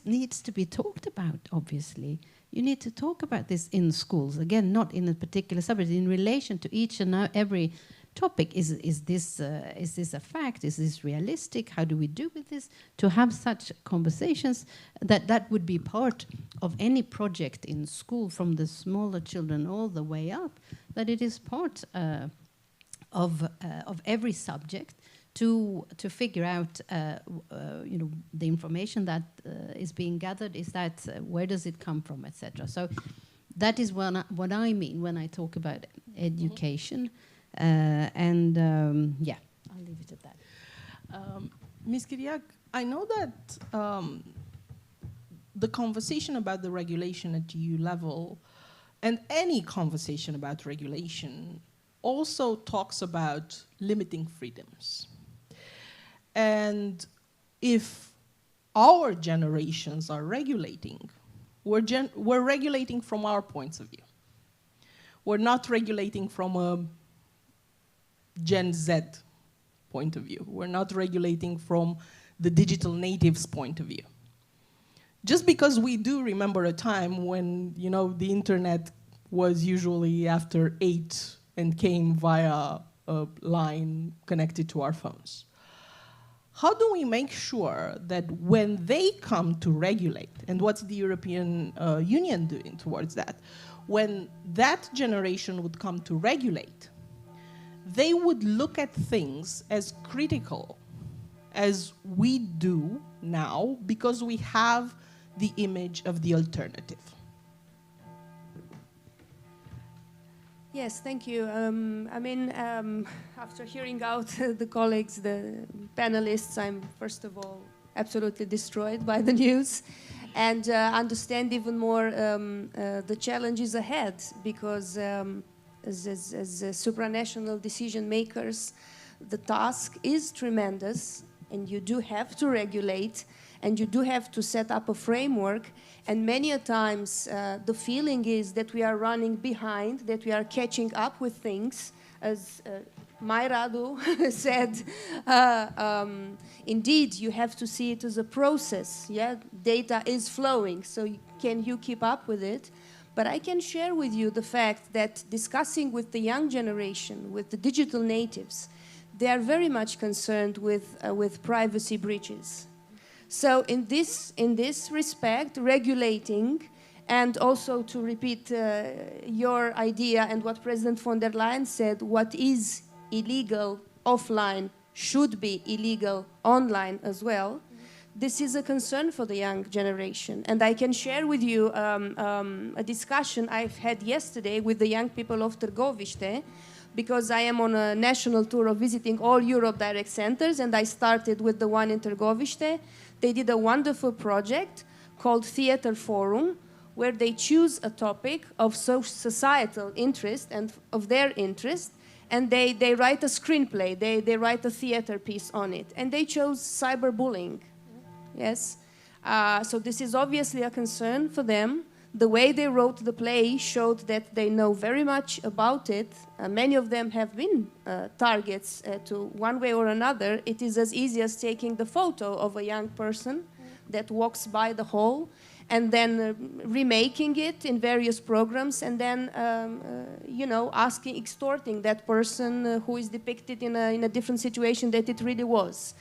needs to be talked about, obviously. You need to talk about this in schools. Again, not in a particular subject, in relation to each and every topic. Is this a fact? Is this realistic? How do we do with this? To have such conversations, that would be part of any project in school, from the smaller children all the way up. That it is part of every subject to figure out, the information that is being gathered. Is that where does it come from, etc. So that is what I mean when I talk about education. I'll leave it at that. Ms. Chiriac, I know that the conversation about the regulation at EU level, and any conversation about regulation, also talks about limiting freedoms. And if our generations are regulating, we're regulating from our points of view. We're not regulating from a Gen Z point of view. We're not regulating from the digital natives' point of view. Just because we do remember a time when, the internet was usually after 8 and came via a line connected to our phones. How do we make sure that when they come to regulate, and what's the European Union doing towards that, when that generation would come to regulate, they would look at things as critical as we do now, because we have the image of the alternative? Yes, thank you. After hearing out the colleagues, the panelists, I'm first of all absolutely destroyed by the news, and understand even more the challenges ahead, because as supranational decision makers, the task is tremendous, and you do have to regulate, and you do have to set up a framework. And many a times the feeling is that we are running behind, that we are catching up with things. As my Radu said, indeed, you have to see it as a process. Yeah, data is flowing, so can you keep up with it? But I can share with you the fact that discussing with the young generation, with the digital natives, they are very much concerned with privacy breaches. So in this respect, regulating, and also to repeat your idea and what President von der Leyen said, what is illegal offline should be illegal online as well. This is a concern for the young generation. And I can share with you a discussion I've had yesterday with the young people of Târgoviște, because I am on a national tour of visiting all Europe Direct Centers, and I started with the one in Târgoviște. They did a wonderful project called Theater Forum, where they choose a topic of societal interest and of their interest, and they write a screenplay, they write a theater piece on it, and they chose cyberbullying. Yes, so this is obviously a concern for them. The way they wrote the play showed that they know very much about it. Many of them have been targets to one way or another. It is as easy as taking the photo of a young person that walks by the hall and then remaking it in various programs, and then extorting that person who is depicted in a different situation that it really was.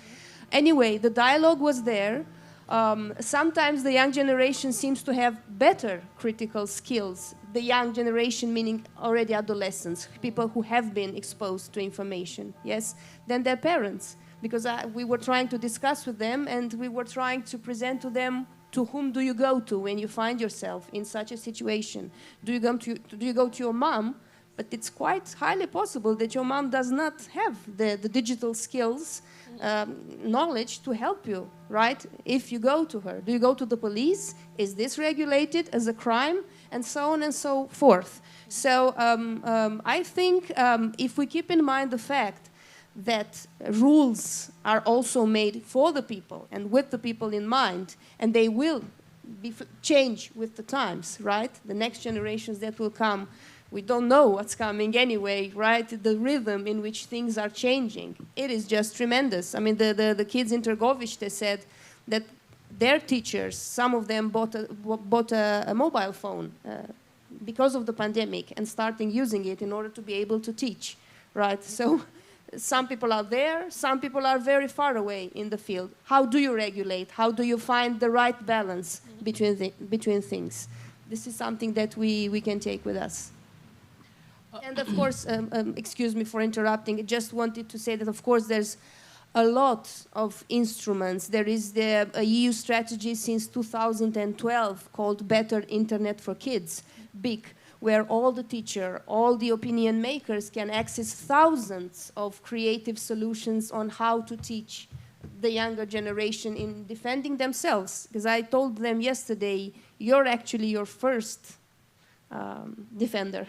Anyway, the dialogue was there. Sometimes the young generation seems to have better critical skills. The young generation, meaning already adolescents, people who have been exposed to information, yes, than their parents. Because we were trying to discuss with them, and we were trying to present to them, to whom do you go to when you find yourself in such a situation? Do you go to your mom? But it's quite highly possible that your mom does not have the digital skills, knowledge to help you, right? If you go to her, do you go to the police? Is this regulated as a crime? And so on and so forth. So I think if we keep in mind the fact that rules are also made for the people and with the people in mind, and they will change with the times, right? The next generations that will come, we don't know what's coming anyway, right? The rhythm in which things are changing, it is just tremendous. I mean, the kids in Târgoviște said that their teachers, some of them bought a mobile phone because of the pandemic and starting using it in order to be able to teach. right? So some people are there, some people are very far away in the field. How do you regulate? How do you find the right balance between things? This is something that we can take with us. And of course, excuse me for interrupting, I just wanted to say that of course there's a lot of instruments. There is the EU strategy since 2012 called Better Internet for Kids, BIC, where all the teachers, all the opinion makers can access thousands of creative solutions on how to teach the younger generation in defending themselves. Because I told them yesterday, you're actually your first defender.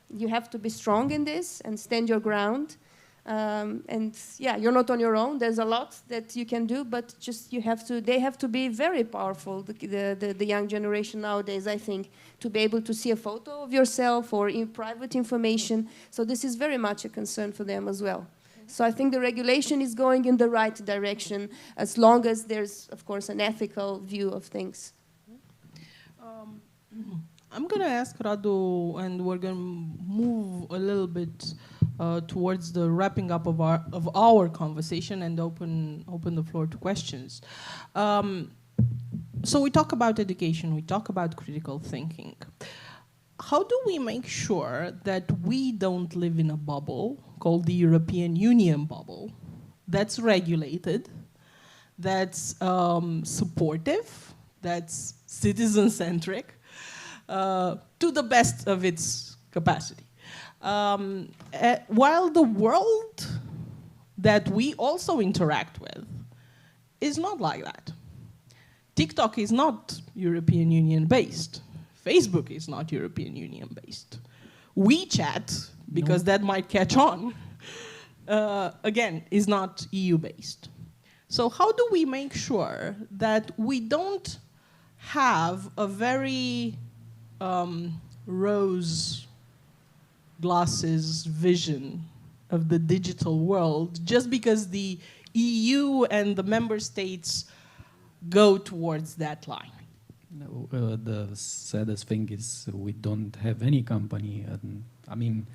You have to be strong in this and stand your ground. And yeah, you're not on your own. There's a lot that you can do, but just they have to be very powerful, the young generation nowadays, I think, to be able to see a photo of yourself or in private information. So this is very much a concern for them as well. So I think the regulation is going in the right direction, as long as there's, of course, an ethical view of things. I'm going to ask Radu, and we're going to move a little bit towards the wrapping up of our conversation and open the floor to questions. So we talk about education, we talk about critical thinking. How do we make sure that we don't live in a bubble called the European Union bubble that's regulated, that's supportive, that's citizen-centric, to the best of its capacity? While the world that we also interact with is not like that. TikTok is not European Union based. Facebook is not European Union based. WeChat, because that might catch on, again, is not EU based. So how do we make sure that we don't have a very rose glasses vision of the digital world just because the EU and the member states go towards that line? No, the saddest thing is we don't have any company. I mean,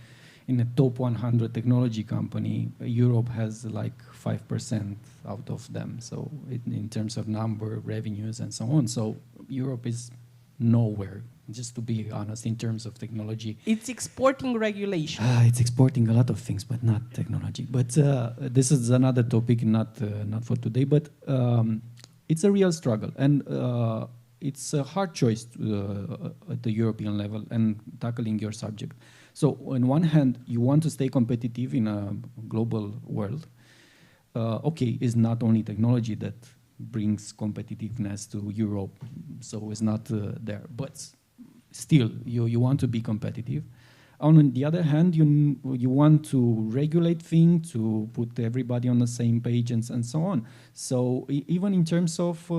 in a top 100 technology company, Europe has like 5% out of them. So in terms of number, revenues, and so on. So Europe is nowhere, just to be honest, in terms of technology. It's exporting regulation. It's exporting a lot of things, but not technology. But this is another topic, not for today. But it's a real struggle, and it's a hard choice at the European level and tackling your subject. So on one hand, you want to stay competitive in a global world. Okay, it's not only technology that brings competitiveness to Europe, so it's not there. But still, you want to be competitive. On the other hand, you want to regulate things, to put everybody on the same page and so on. So even in terms of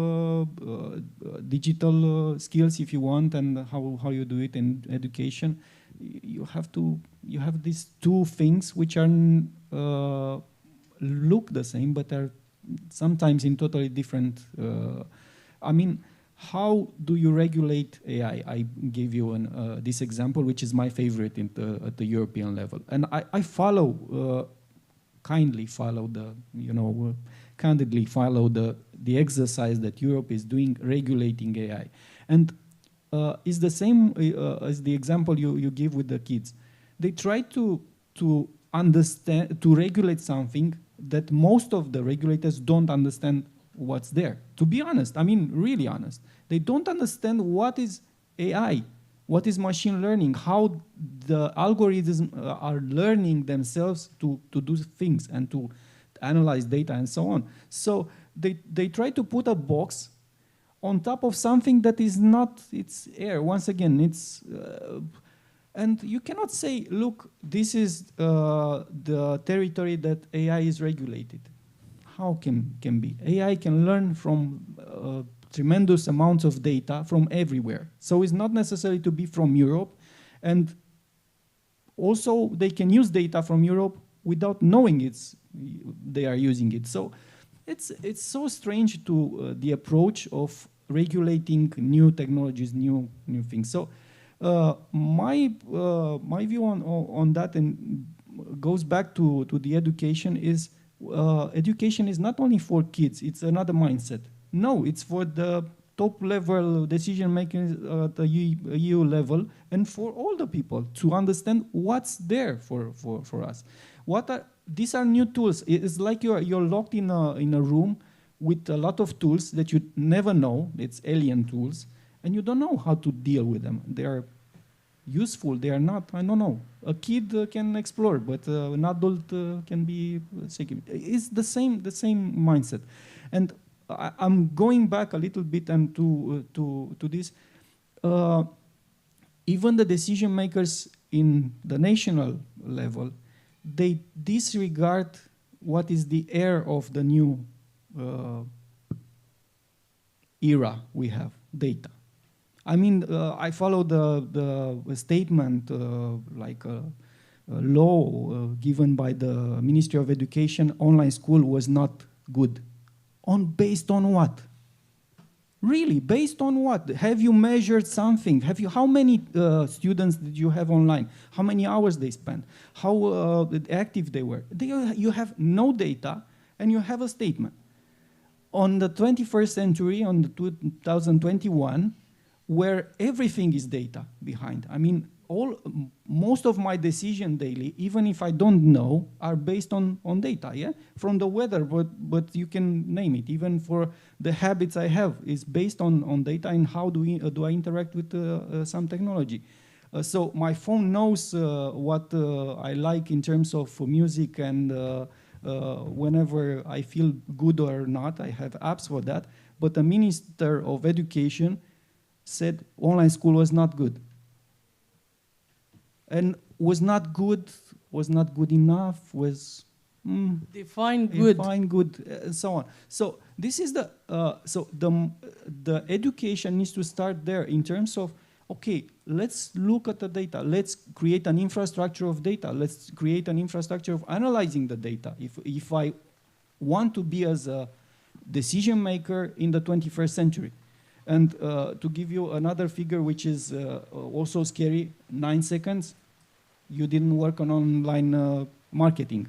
digital skills, if you want, and how you do it in education, you have these two things which are look the same, but are sometimes in totally different. I mean, how do you regulate AI? I gave you this example, which is my favorite at the European level, and I follow, candidly follow the exercise that Europe is doing regulating AI, and it's the same as the example you give with the kids. They try to understand, to regulate something that most of the regulators don't understand what's there. To be honest, I mean really honest, they don't understand what is AI, what is machine learning, how the algorithms are learning themselves to do things and to analyze data and so on. So they try to put a box on top of something that is not, it's air. Once again, it's and you cannot say, look, this is the territory that AI is regulated. How can be? AI can learn from tremendous amounts of data from everywhere. So it's not necessary to be from Europe. And also they can use data from Europe without knowing they are using it. So it's so strange to the approach of regulating new technologies, new things. So my view on that, and goes back to the education is education is not only for kids, it's another mindset. No, it's for the top level decision making at the EU level and for all the people to understand what's there for us. These are new tools. It's like you're locked in a room with a lot of tools that you never know. It's alien tools, and you don't know how to deal with them. They are useful, they are not, I don't know. A kid can explore, but an adult can be shaky. It's the same mindset. And I'm going back a little bit and to this. Even the decision makers in the national level, they disregard what is the air of the new era we have, data. I mean, I follow the statement, like a law given by the Ministry of Education, online school was not good. Based on what? Really, based on what? Have you measured something? How many students did you have online? How many hours they spent? How active they were? You have no data, and you have a statement. On the 21st century, on the 2021, where everything is data behind. I mean, most of my decisions daily, even if I don't know, are based on data, yeah? From the weather, but you can name it. Even for the habits I have, is based on data and how do I interact with some technology. So my phone knows what I like in terms of music, and whenever I feel good or not, I have apps for that. But the Minister of Education said online school was not good. And was not good enough, define good, and so on. So this is the education needs to start there in terms of, okay, let's look at the data. Let's create an infrastructure of data. Let's create an infrastructure of analyzing the data. If I want to be as a decision maker in the 21st century. And to give you another figure, which is also scary, 9 seconds, you didn't work on online marketing.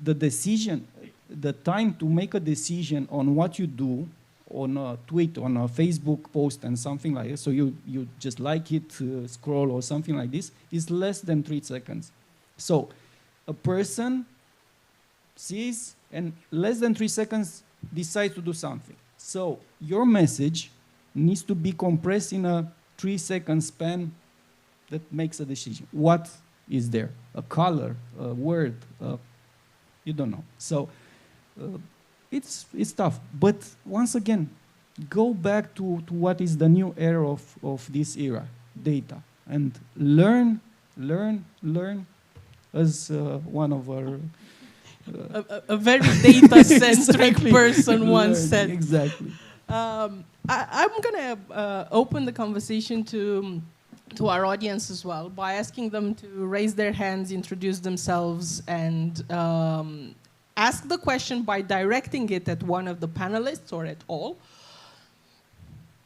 The time to make a decision on what you do on a tweet, on a Facebook post and something like this, so you just like it, scroll or something like this, is less than 3 seconds. So a person sees and less than 3 seconds decides to do something. So your message needs to be compressed in a 3-second span that makes a decision. What is there? A color, a word, you don't know. So it's tough. But once again, go back to what is the new era of this era, data. And learn, as one of our... a very data-centric person once said. Exactly. I'm going to open the conversation to our audience as well by asking them to raise their hands, introduce themselves, and ask the question by directing it at one of the panelists or at all.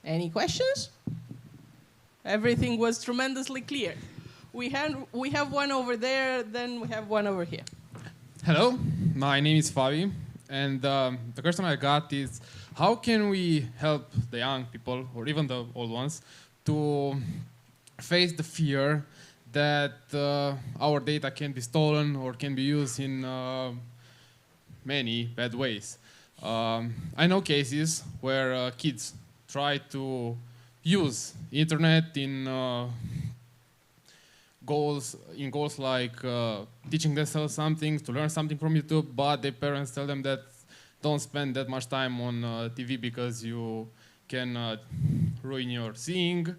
Any questions? Everything was tremendously clear. We have one over there, then we have one over here. Hello, my name is Fabi, and the question I got is, how can we help the young people, or even the old ones, to face the fear that our data can be stolen or can be used in many bad ways? I know cases where kids try to use internet in goals like teaching themselves something, to learn something from YouTube, but their parents tell them that don't spend that much time on TV because you can ruin your seeing,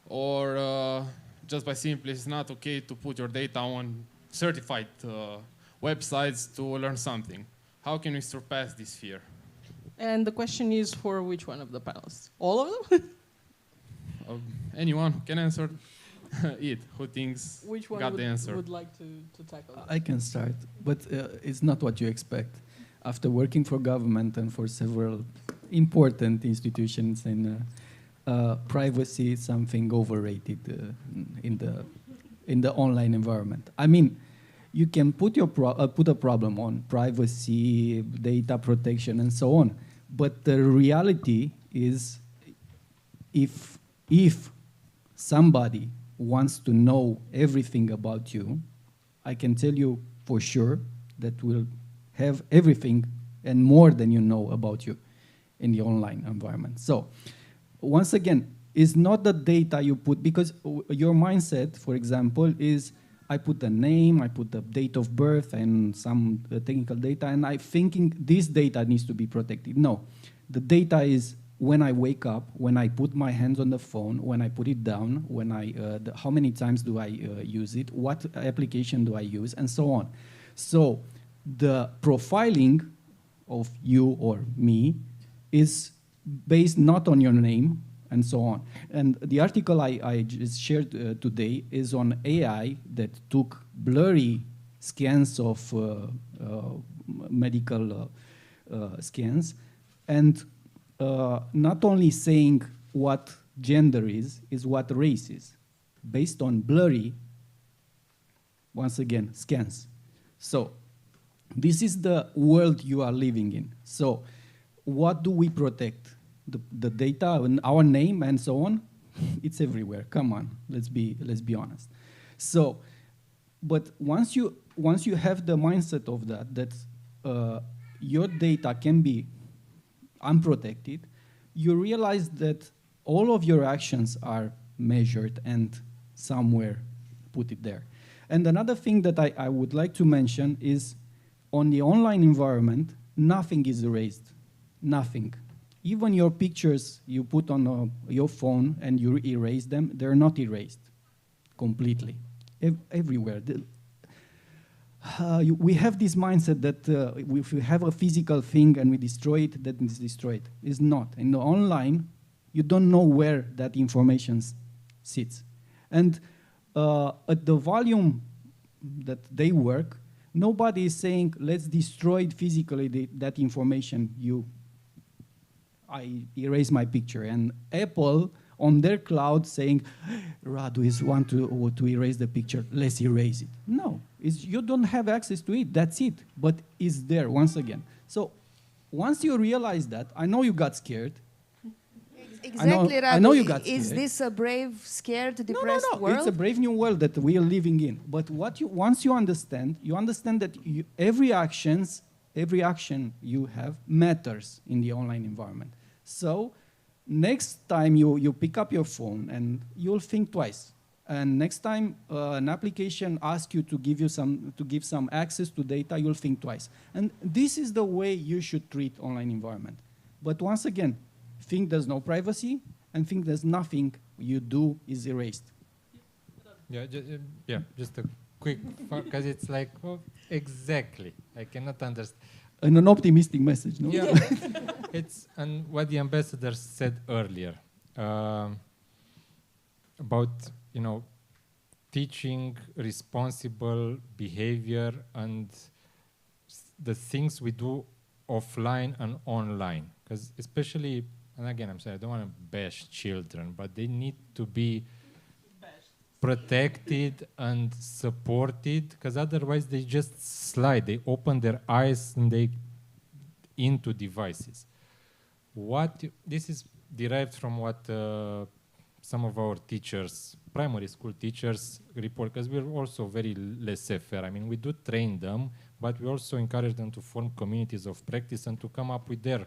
or just by simply it's not okay to put your data on certified websites to learn something. How can we surpass this fear? And the question is for which one of the panelists? All of them? Anyone who can answer it, who thinks which one got the answer. would like to tackle that? I can start, but it's not what you expect. After working for government and for several important institutions, and privacy is something overrated in the online environment. I mean, you can put a problem on privacy, data protection, and so on. But the reality is, if somebody wants to know everything about you, I can tell you for sure that we'll have everything and more than you know about you in the online environment. So once again, it's not the data you put, because your mindset, for example, is I put the name, I put the date of birth and some technical data, and I'm thinking this data needs to be protected. No, the data is when I wake up, when I put my hands on the phone, when I put it down, when how many times do I use it, what application do I use, and so on. So the profiling of you or me is based not on your name and so on. And the article I just shared today is on AI that took blurry scans of medical scans, and not only saying what gender is what race is, based on blurry, once again, scans. So this is the world you are living in. So what do we protect? The data, and our name, and so on. It's everywhere. Come on, let's be honest. So, but once you have the mindset of that your data can be unprotected, you realize that all of your actions are measured and somewhere put it there. And another thing that I would like to mention is on the online environment, nothing is erased. Nothing. Even your pictures you put on your phone and you erase them, they're not erased completely. Everywhere. We have this mindset that if we have a physical thing and we destroy it, that it's destroyed. It's not. In the online, you don't know where that information sits. And at the volume that they work, nobody is saying, let's destroy physically that information I erase my picture. And Apple on their cloud saying, Radu is want to erase the picture, let's erase it. No, you don't have access to it, that's it. But it's there once again. So once you realize that, I know you got scared. Exactly, Radu. I know you got scared. Is this a brave, scared, depressed world? It's a brave new world that we are living in. But once you understand that every action you have matters in the online environment. So next time you pick up your phone, and you'll think twice. And next time an application asks you to give some access to data, you'll think twice. And this is the way you should treat online environment. But once again, think there's no privacy, and think there's nothing you do is erased. Just a quick, because it's like, exactly. I cannot understand. And an optimistic message, no? Yeah, it's and what the ambassador said earlier about teaching responsible behavior and the things we do offline and online, because especially, and again, I'm sorry, I don't want to bash children, but they need to be protected and supported, because otherwise they just slide. They open their eyes and they into devices. This is derived from what some of our teachers, primary school teachers, report, because we're also very laissez-faire. I mean, we do train them, but we also encourage them to form communities of practice and to come up with their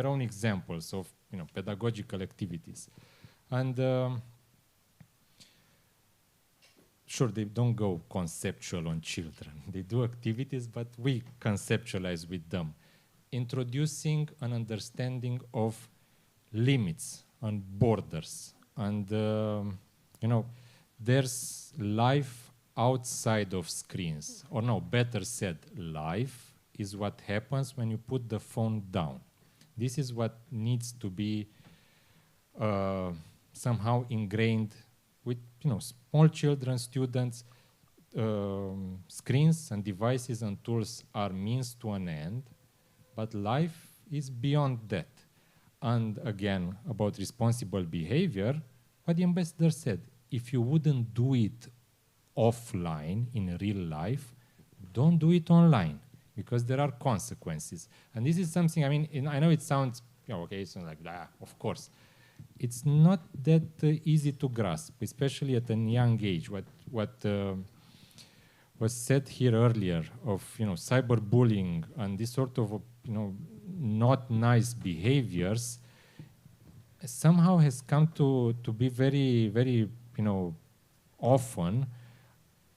own examples of pedagogical activities. And sure, they don't go conceptual on children. They do activities, but we conceptualize with them, introducing an understanding of limits and borders. And, there's life outside of screens. Or no, better said, life is what happens when you put the phone down. This is what needs to be somehow ingrained with small children, students. Screens and devices and tools are means to an end, but life is beyond that. And again, about responsible behavior, what the ambassador said, if you wouldn't do it offline in real life, don't do it online, because there are consequences. And this is something, I mean, I know it sounds, okay, it's like, of course. It's not that easy to grasp, especially at a young age. What was said here earlier of cyberbullying and this sort of not nice behaviors somehow has come to be very, very often,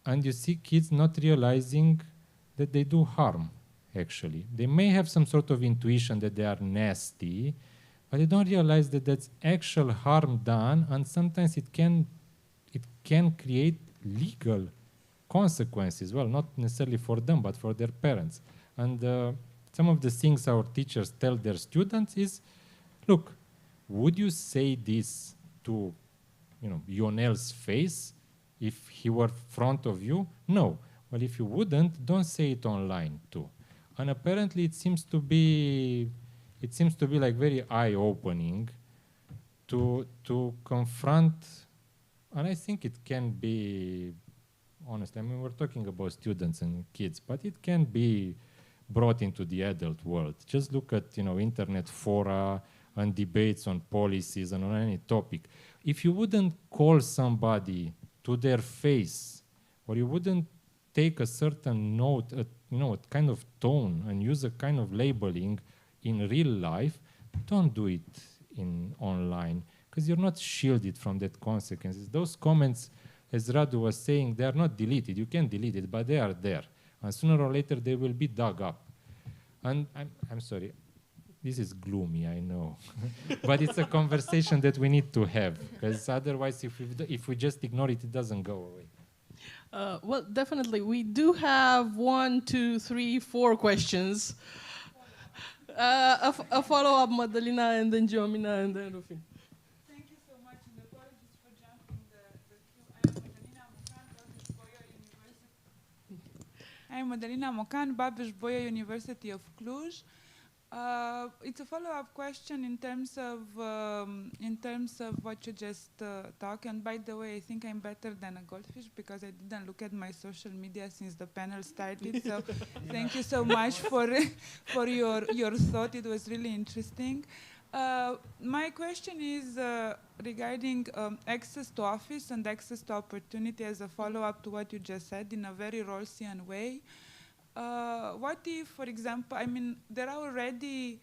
and you see kids not realizing that they do harm. Actually, they may have some sort of intuition that they are nasty, but they don't realize that that's actual harm done, and sometimes it can create legal consequences. Well, not necessarily for them, but for their parents. And some of the things our teachers tell their students is, look, would you say this to Ionel's face if he were in front of you? No. Well, if you wouldn't, don't say it online too. And apparently it seems to be like very eye-opening to confront, and I think it can be, honestly, I mean, we're talking about students and kids, but it can be brought into the adult world. Just look at internet fora and debates on policies and on any topic. If you wouldn't call somebody to their face, or you wouldn't take a certain note, a kind of tone, and use a kind of labeling in real life, don't do it in online, because you're not shielded from that consequences. Those comments, as Radu was saying, they are not deleted. You can delete it, but they are there. And sooner or later, they will be dug up. And I'm sorry, this is gloomy, I know. But it's a conversation that we need to have, because otherwise, if we just ignore it, it doesn't go away. Well, definitely. We do have 1, 2, 3, 4 questions. A follow-up, Madalina, and then Giomina, and then Rufin. Thank you so much, and apologies for jumping the queue. I'm Madalina Mocan, Babeș-Bolyai University of Cluj. It's a follow-up question in terms of what you just talked. And by the way, I think I'm better than a goldfish because I didn't look at my social media since the panel started. So thank you so much for your thought. It was really interesting. My question is regarding access to office and access to opportunity as a follow-up to what you just said in a very Rawlsian way. What if, for example, I mean, there are already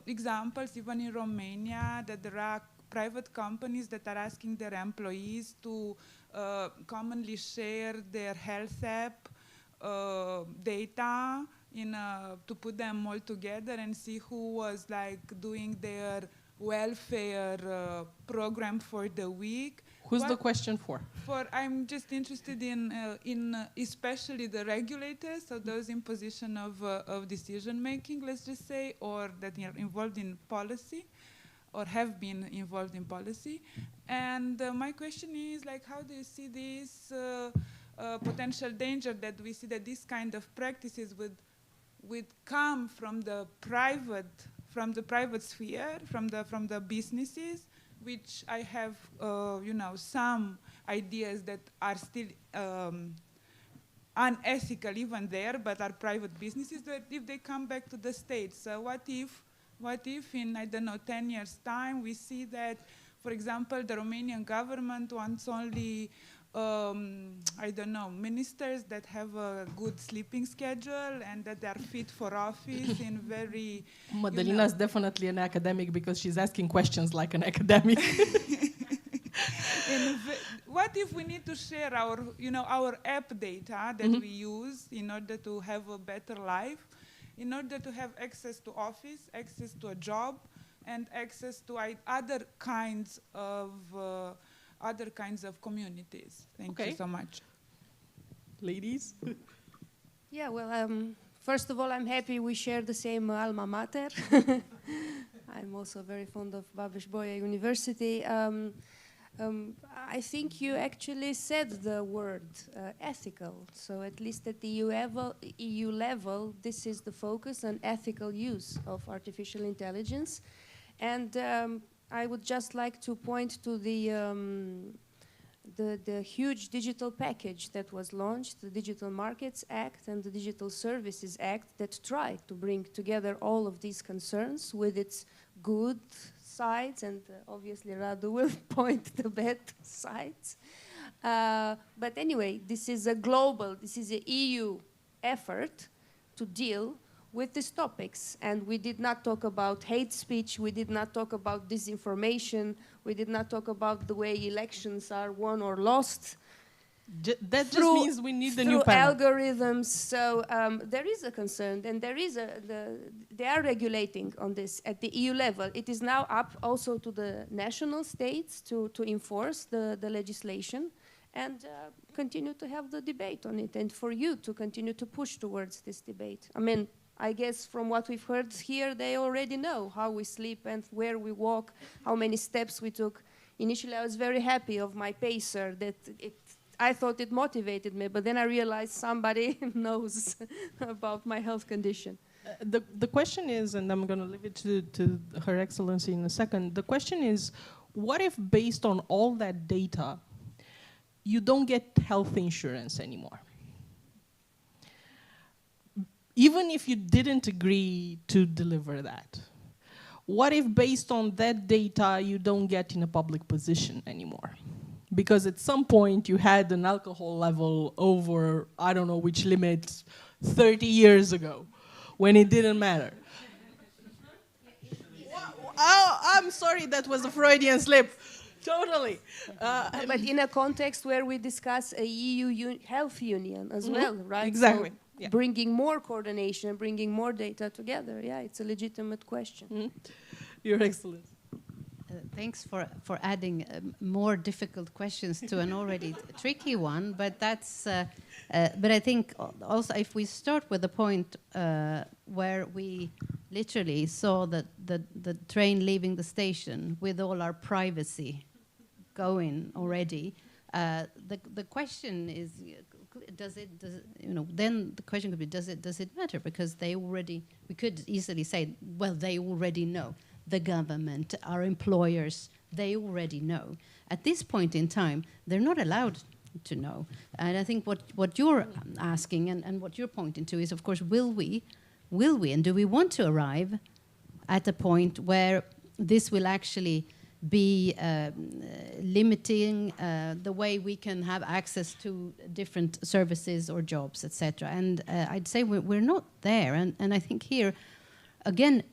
examples, even in Romania, that there are private companies that are asking their employees to commonly share their health app data to put them all together and see who was like doing their welfare program for the week. Who's the question for? I'm just interested in especially the regulators, so those in position of decision making, let's just say, or that are involved in policy, or have been involved in policy. And my question is, like, how do you see this potential danger that we see that this kind of practices would come from the private sphere, from the businesses, which I have, some ideas that are still unethical even there, but are private businesses, that if they come back to the States, what if in, I don't know, 10 years' time, we see that, for example, the Romanian government wants only, I don't know, ministers that have a good sleeping schedule and that they are fit for office in very... Madalina is definitely an academic because she's asking questions like an academic. What if we need to share our app data that we use in order to have a better life, in order to have access to office, access to a job, and access to other kinds of communities? Thank you so much. Ladies? Yeah, well, first of all, I'm happy we share the same alma mater. I'm also very fond of Babeș-Bolyai University. I think you actually said the word ethical. So at least at the EU level, this is the focus on ethical use of artificial intelligence. And I would just like to point to the the huge digital package that was launched, the Digital Markets Act and the Digital Services Act, that tried to bring together all of these concerns with its good sides, and obviously Radu will point the bad sides. But anyway, this is an EU effort to deal with these topics. And we did not talk about hate speech, we did not talk about disinformation, we did not talk about the way elections are won or lost. That just means we need the new panel. Algorithms. So there is a concern, and they are regulating on this at the EU level. It is now up also to the national states to enforce the legislation and continue to have the debate on it, and for you to continue to push towards this debate. I mean, I guess from what we've heard here, they already know how we sleep and where we walk, how many steps we took. Initially, I was very happy of my pacer, that I thought it motivated me, but then I realized somebody knows about my health condition. The question is, and I'm going to leave it to Her Excellency in a second, the question is, what if based on all that data, you don't get health insurance anymore? Even if you didn't agree to deliver that, what if based on that data you don't get in a public position anymore? Because at some point you had an alcohol level over, I don't know which limit, 30 years ago, when it didn't matter. Oh, I'm sorry, that was a Freudian slip. Totally. But in a context where we discuss a EU health union as well, right? Exactly. So yeah. Bringing more coordination, bringing more data together. Yeah, it's a legitimate question. Your Excellency. Thanks for adding more difficult questions to an already tricky one, but that's. But I think also if we start with the point where we literally saw the train leaving the station with all our privacy going already, the question is, then the question could be, does it matter? Because we could easily say, well, they already know. The government, our employers, they already know. At this point in time, they're not allowed to know. And I think what you're asking and what you're pointing to is, of course, will we, and do we want to arrive at a point where this will actually be limiting the way we can have access to different services or jobs, etc. And I'd say we're not there. And I think here, again,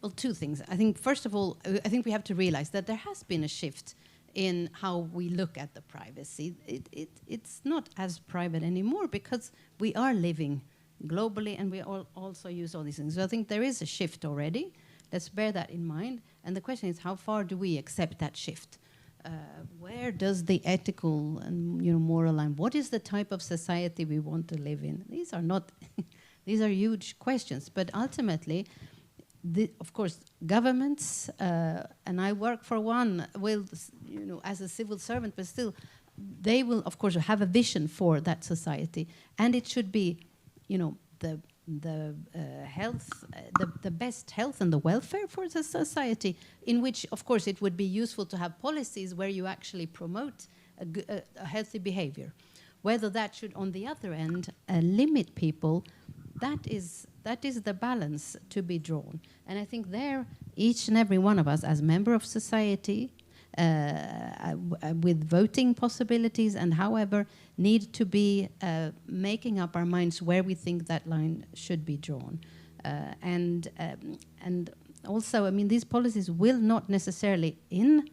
well, two things. I think, first of all, I think we have to realize that there has been a shift in how we look at the privacy. It's not as private anymore because we are living globally and we also use all these things. So I think there is a shift already. Let's bear that in mind. And the question is, how far do we accept that shift? Where does the ethical and moral line? What is the type of society we want to live in? These are not. These are huge questions. But ultimately, of course, governments, and I work for one, will, as a civil servant, but still, they will, of course, have a vision for that society, and it should be, the health, the best health and the welfare for the society, in which, of course, it would be useful to have policies where you actually promote a healthy behavior. Whether that should, on the other end, limit people, that is the balance to be drawn. And I think there, each and every one of us, as member of society, with voting possibilities and however, need to be making up our minds where we think that line should be drawn. And also, I mean, these policies will not necessarily, in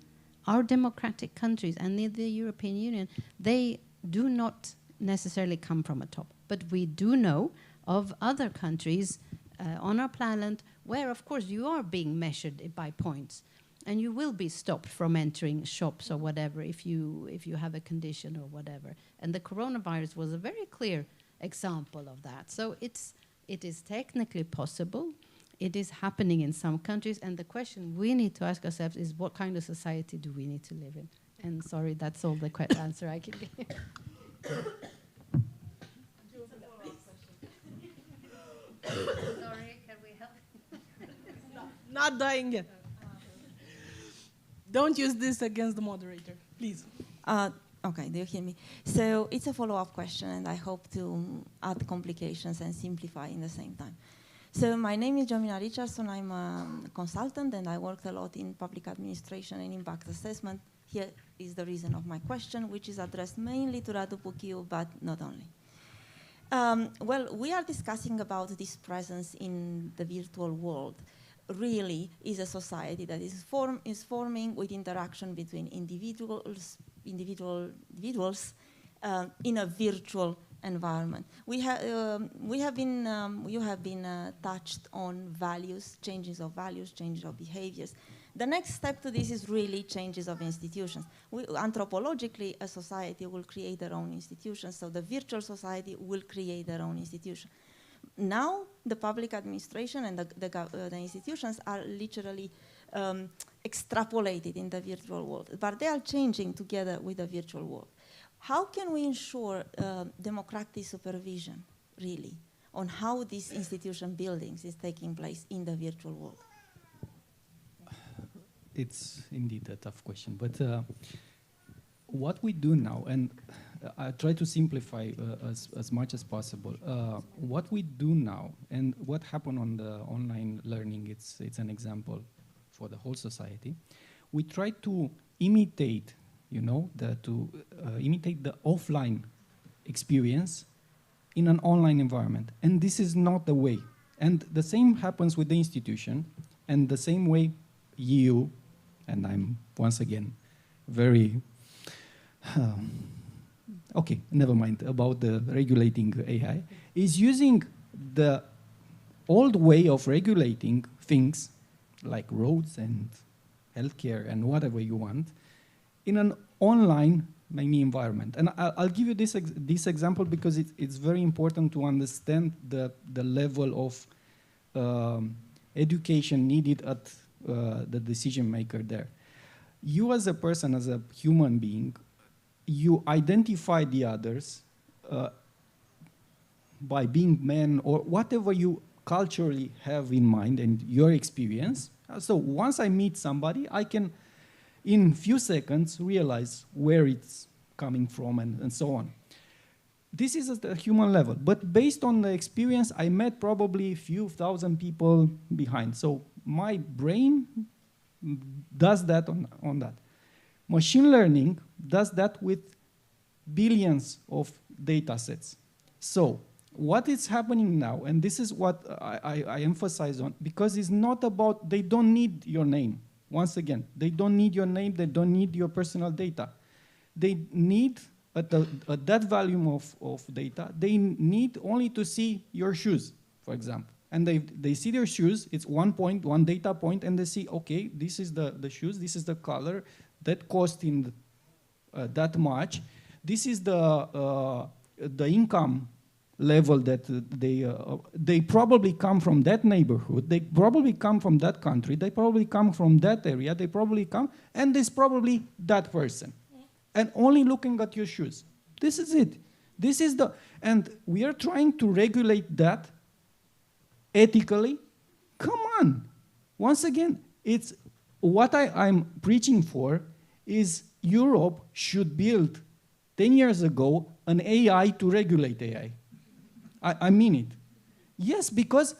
our democratic countries and in the European Union, they do not necessarily come from a top. But we do know of other countries on our planet where, of course, you are being measured by points, and you will be stopped from entering shops or whatever if you have a condition or whatever. And the coronavirus was a very clear example of that. So it is technically possible. It is happening in some countries, and the question we need to ask ourselves is, what kind of society do we need to live in? And sorry, that's all the answer I can give. Sorry, can we help? Not dying yet. Don't use this against the moderator, please. Okay, do you hear me? So it's a follow-up question, and I hope to add complications and simplify in the same time. So my name is Jomina Richardson. I'm a consultant, and I worked a lot in public administration and impact assessment. Here is the reason of my question, which is addressed mainly to Radu, Puchiu, but not only. Well, we are discussing about this presence in the virtual world. Really is a society that is forming with interaction between individuals in a virtual environment. You have been touched on values, changes of behaviors. The next step to this is really changes of institutions. Anthropologically, a society will create their own institutions, so the virtual society will create their own institution. Now, the public administration and the institutions are literally extrapolated in the virtual world, but they are changing together with the virtual world. How can we ensure democratic supervision, really, on how this institution buildings is taking place in the virtual world? It's indeed a tough question, but what we do now, and I try to simplify as much as possible. What we do now and what happened on the online learning, it's an example for the whole society. We try to imitate, imitate the offline experience in an online environment, and this is not the way. And the same happens with the institution, and the same way you, and I'm once again very. Okay, never mind about the regulating AI, is using the old way of regulating things like roads and healthcare and whatever you want in an online environment. And I'll give you this example because it's very important to understand the level of education needed at the decision maker there. You as a person, as a human being, you identify the others by being men or whatever you culturally have in mind and your experience. So once I meet somebody, I can, in few seconds, realize where it's coming from and so on. This is at the human level, but based on the experience, I met probably a few thousand people behind. So my brain does that on that. Machine learning does that with billions of data sets. So what is happening now, and this is what I emphasize on, because it's not about, they don't need your name. Once again, they don't need your name, they don't need your personal data. They need, at that volume of data, they need only to see your shoes, for example. And they see their shoes, it's one data point, and they see, okay, this is the shoes, this is the color, that cost in that much. This is the income level that they probably come from that neighborhood, they probably come from that country, they probably come from that area, they probably come, and there's probably that person. And only looking at your shoes. This is it. This is and we are trying to regulate that ethically. Come on. Once again, it's what I'm preaching for is Europe should build 10 years ago an AI to regulate AI. I mean it. Yes, because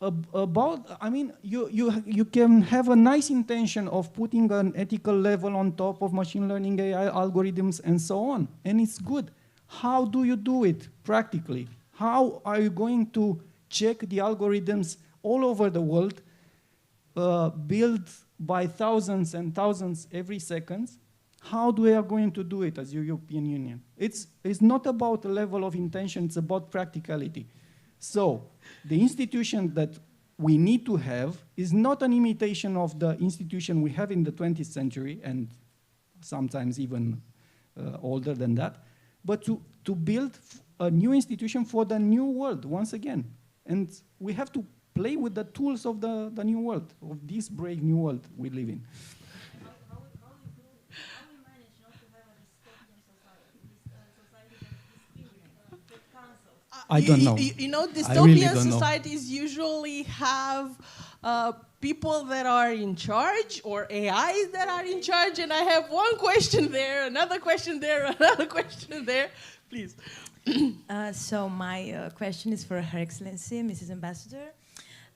you can have a nice intention of putting an ethical level on top of machine learning AI algorithms and so on, and it's good. How do you do it practically? How are you going to check the algorithms all over the world, built by thousands and thousands every second? How do we are going to do it as European Union? It's not about the level of intention, it's about practicality. So the institution that we need to have is not an imitation of the institution we have in the 20th century, and sometimes even older than that, but to build a new institution for the new world, once again. And we have to play with the tools of the new world, of this brave new world we live in. How we manage not to have a dystopian society, that cancels? I don't know. You know, I really dystopian don't know. societies usually have people that are in charge or AIs that are in charge? And I have one question there, another question there, another question there. Please. So my question is for Her Excellency, Mrs. Ambassador.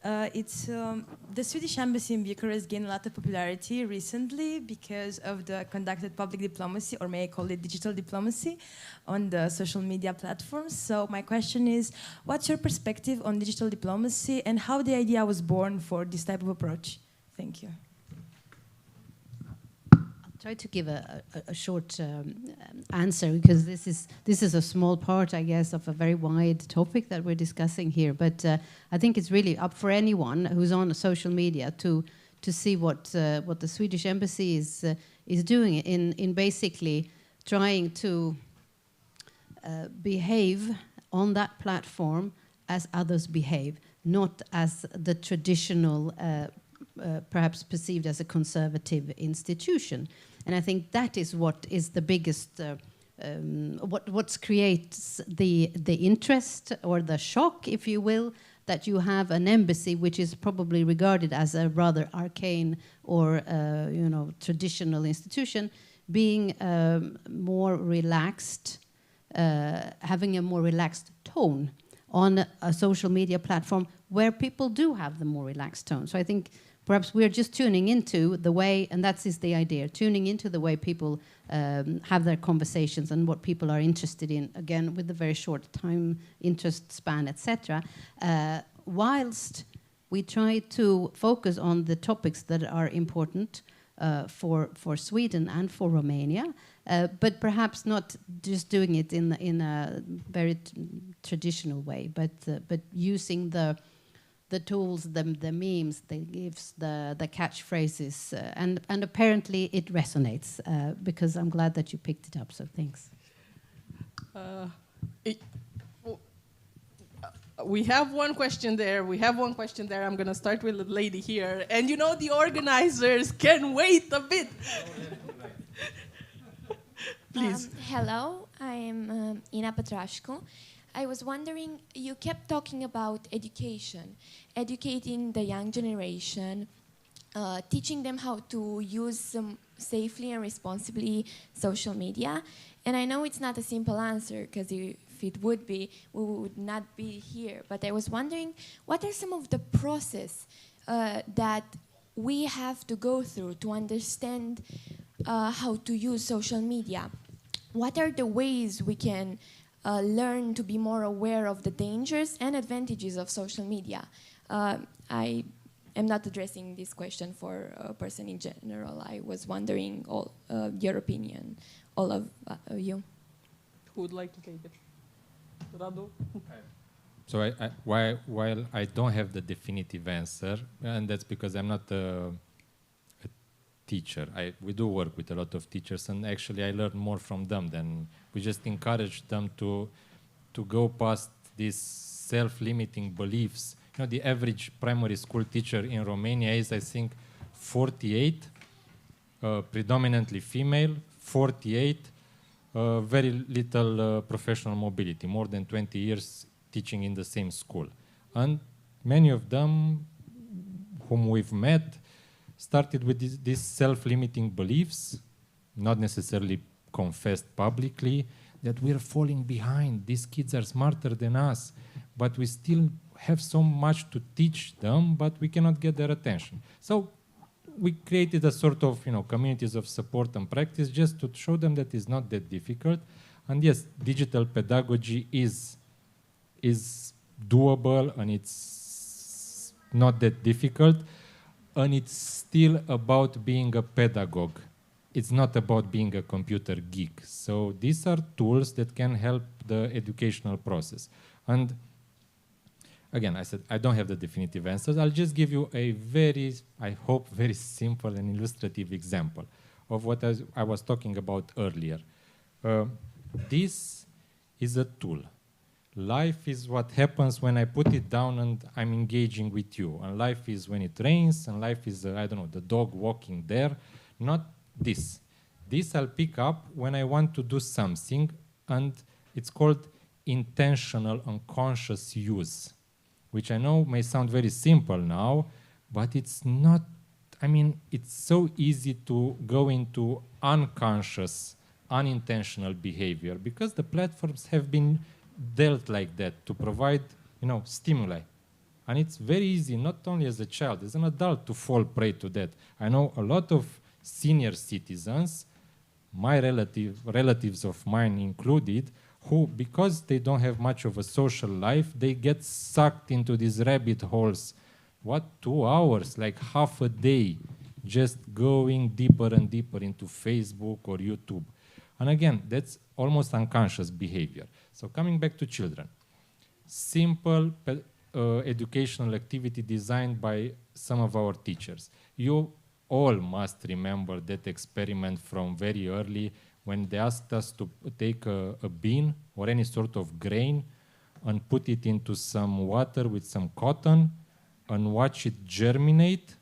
The Swedish Embassy in Bucharest gained a lot of popularity recently because of the conducted public diplomacy, or may I call it digital diplomacy, on the social media platforms. So my question is, what's your perspective on digital diplomacy and how the idea was born for this type of approach? Thank you. Try to give a short answer, because this is a small part, I guess, of a very wide topic that we're discussing here. But I think it's really up for anyone who's on social media to see what the Swedish Embassy is doing in basically trying to behave on that platform as others behave, not as the traditional, perhaps perceived as a conservative institution. And I think that is what is the biggest, what creates the interest or the shock, if you will, that you have an embassy which is probably regarded as a rather arcane or traditional institution, being more relaxed, having a more relaxed tone on a social media platform where people do have the more relaxed tone. So I think perhaps we're just tuning into the way, and that is the idea, tuning into the way people have their conversations and what people are interested in, again, with the very short time, interest span, etc. Whilst we try to focus on the topics that are important for Sweden and for Romania, but perhaps not just doing it in a very traditional way, but using the tools, the memes, the GIFs, the catchphrases, and apparently it resonates, because I'm glad that you picked it up, so thanks. We have one question there. I'm going to start with the lady here. And you know, the organizers can wait a bit. Please. Hello, I am Ina Petrașcu. I was wondering, you kept talking about education, educating the young generation, teaching them how to use safely and responsibly social media. And I know it's not a simple answer, because if it would be, we would not be here. But I was wondering, what are some of the process that we have to go through to understand how to use social media? What are the ways we can learn to be more aware of the dangers and advantages of social media? I am not addressing this question for a person in general. I was wondering your opinion, all of you. Who would like to take it? Radu? So while I don't have the definitive answer, and that's because I'm not a teacher. We do work with a lot of teachers, and actually I learn more from them than we just encourage them to go past these self-limiting beliefs. You know, the average primary school teacher in Romania is, I think, 48, predominantly female, 48, very little professional mobility, more than 20 years teaching in the same school. And many of them whom we've met started with these self-limiting beliefs, not necessarily confessed publicly, that we're falling behind. These kids are smarter than us, but we still have so much to teach them, but we cannot get their attention. So we created a sort of, communities of support and practice just to show them that it's not that difficult. And yes, digital pedagogy is doable, and it's not that difficult, and it's still about being a pedagogue. It's not about being a computer geek. So these are tools that can help the educational process. And again, I said I don't have the definitive answers. I'll just give you a very, I hope, very simple and illustrative example of what I was talking about earlier. This is a tool. Life is what happens when I put it down and I'm engaging with you. And life is when it rains, and life is, I don't know, the dog walking there. Not this. This I'll pick up when I want to do something, and it's called intentional and conscious use, which I know may sound very simple now, but it's not, I mean, it's so easy to go into unconscious, unintentional behavior because the platforms have been dealt like that to provide, you know, stimuli. And it's very easy, not only as a child, as an adult, to fall prey to that. I know a lot of senior citizens, my relatives of mine included, who, because they don't have much of a social life, they get sucked into these rabbit holes. What, 2 hours, like half a day, just going deeper and deeper into Facebook or YouTube. And again, that's almost unconscious behavior. So coming back to children, simple educational activity designed by some of our teachers. You all must remember that experiment from very early when they asked us to take a bean or any sort of grain and put it into some water with some cotton and watch it germinate.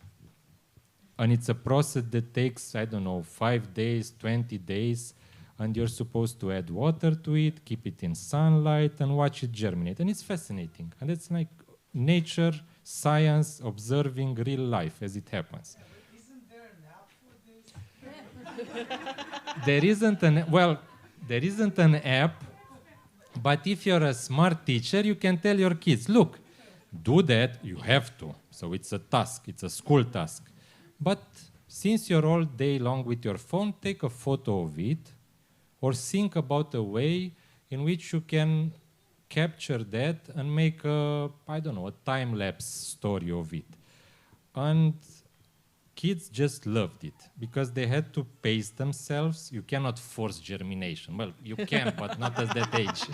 And it's a process that takes, I don't know, 5 days, 20 days, and you're supposed to add water to it, keep it in sunlight, and watch it germinate. And it's fascinating. And it's like nature, science, observing real life as it happens. Isn't there an app for this? There isn't an app, but if you're a smart teacher, you can tell your kids, look, do that, you have to. So it's a task, it's a school task. But since you're all day long with your phone, take a photo of it, or think about a way in which you can capture that and make a, I don't know, a time-lapse story of it. And kids just loved it because they had to pace themselves. You cannot force germination. Well, you can, but not at that age.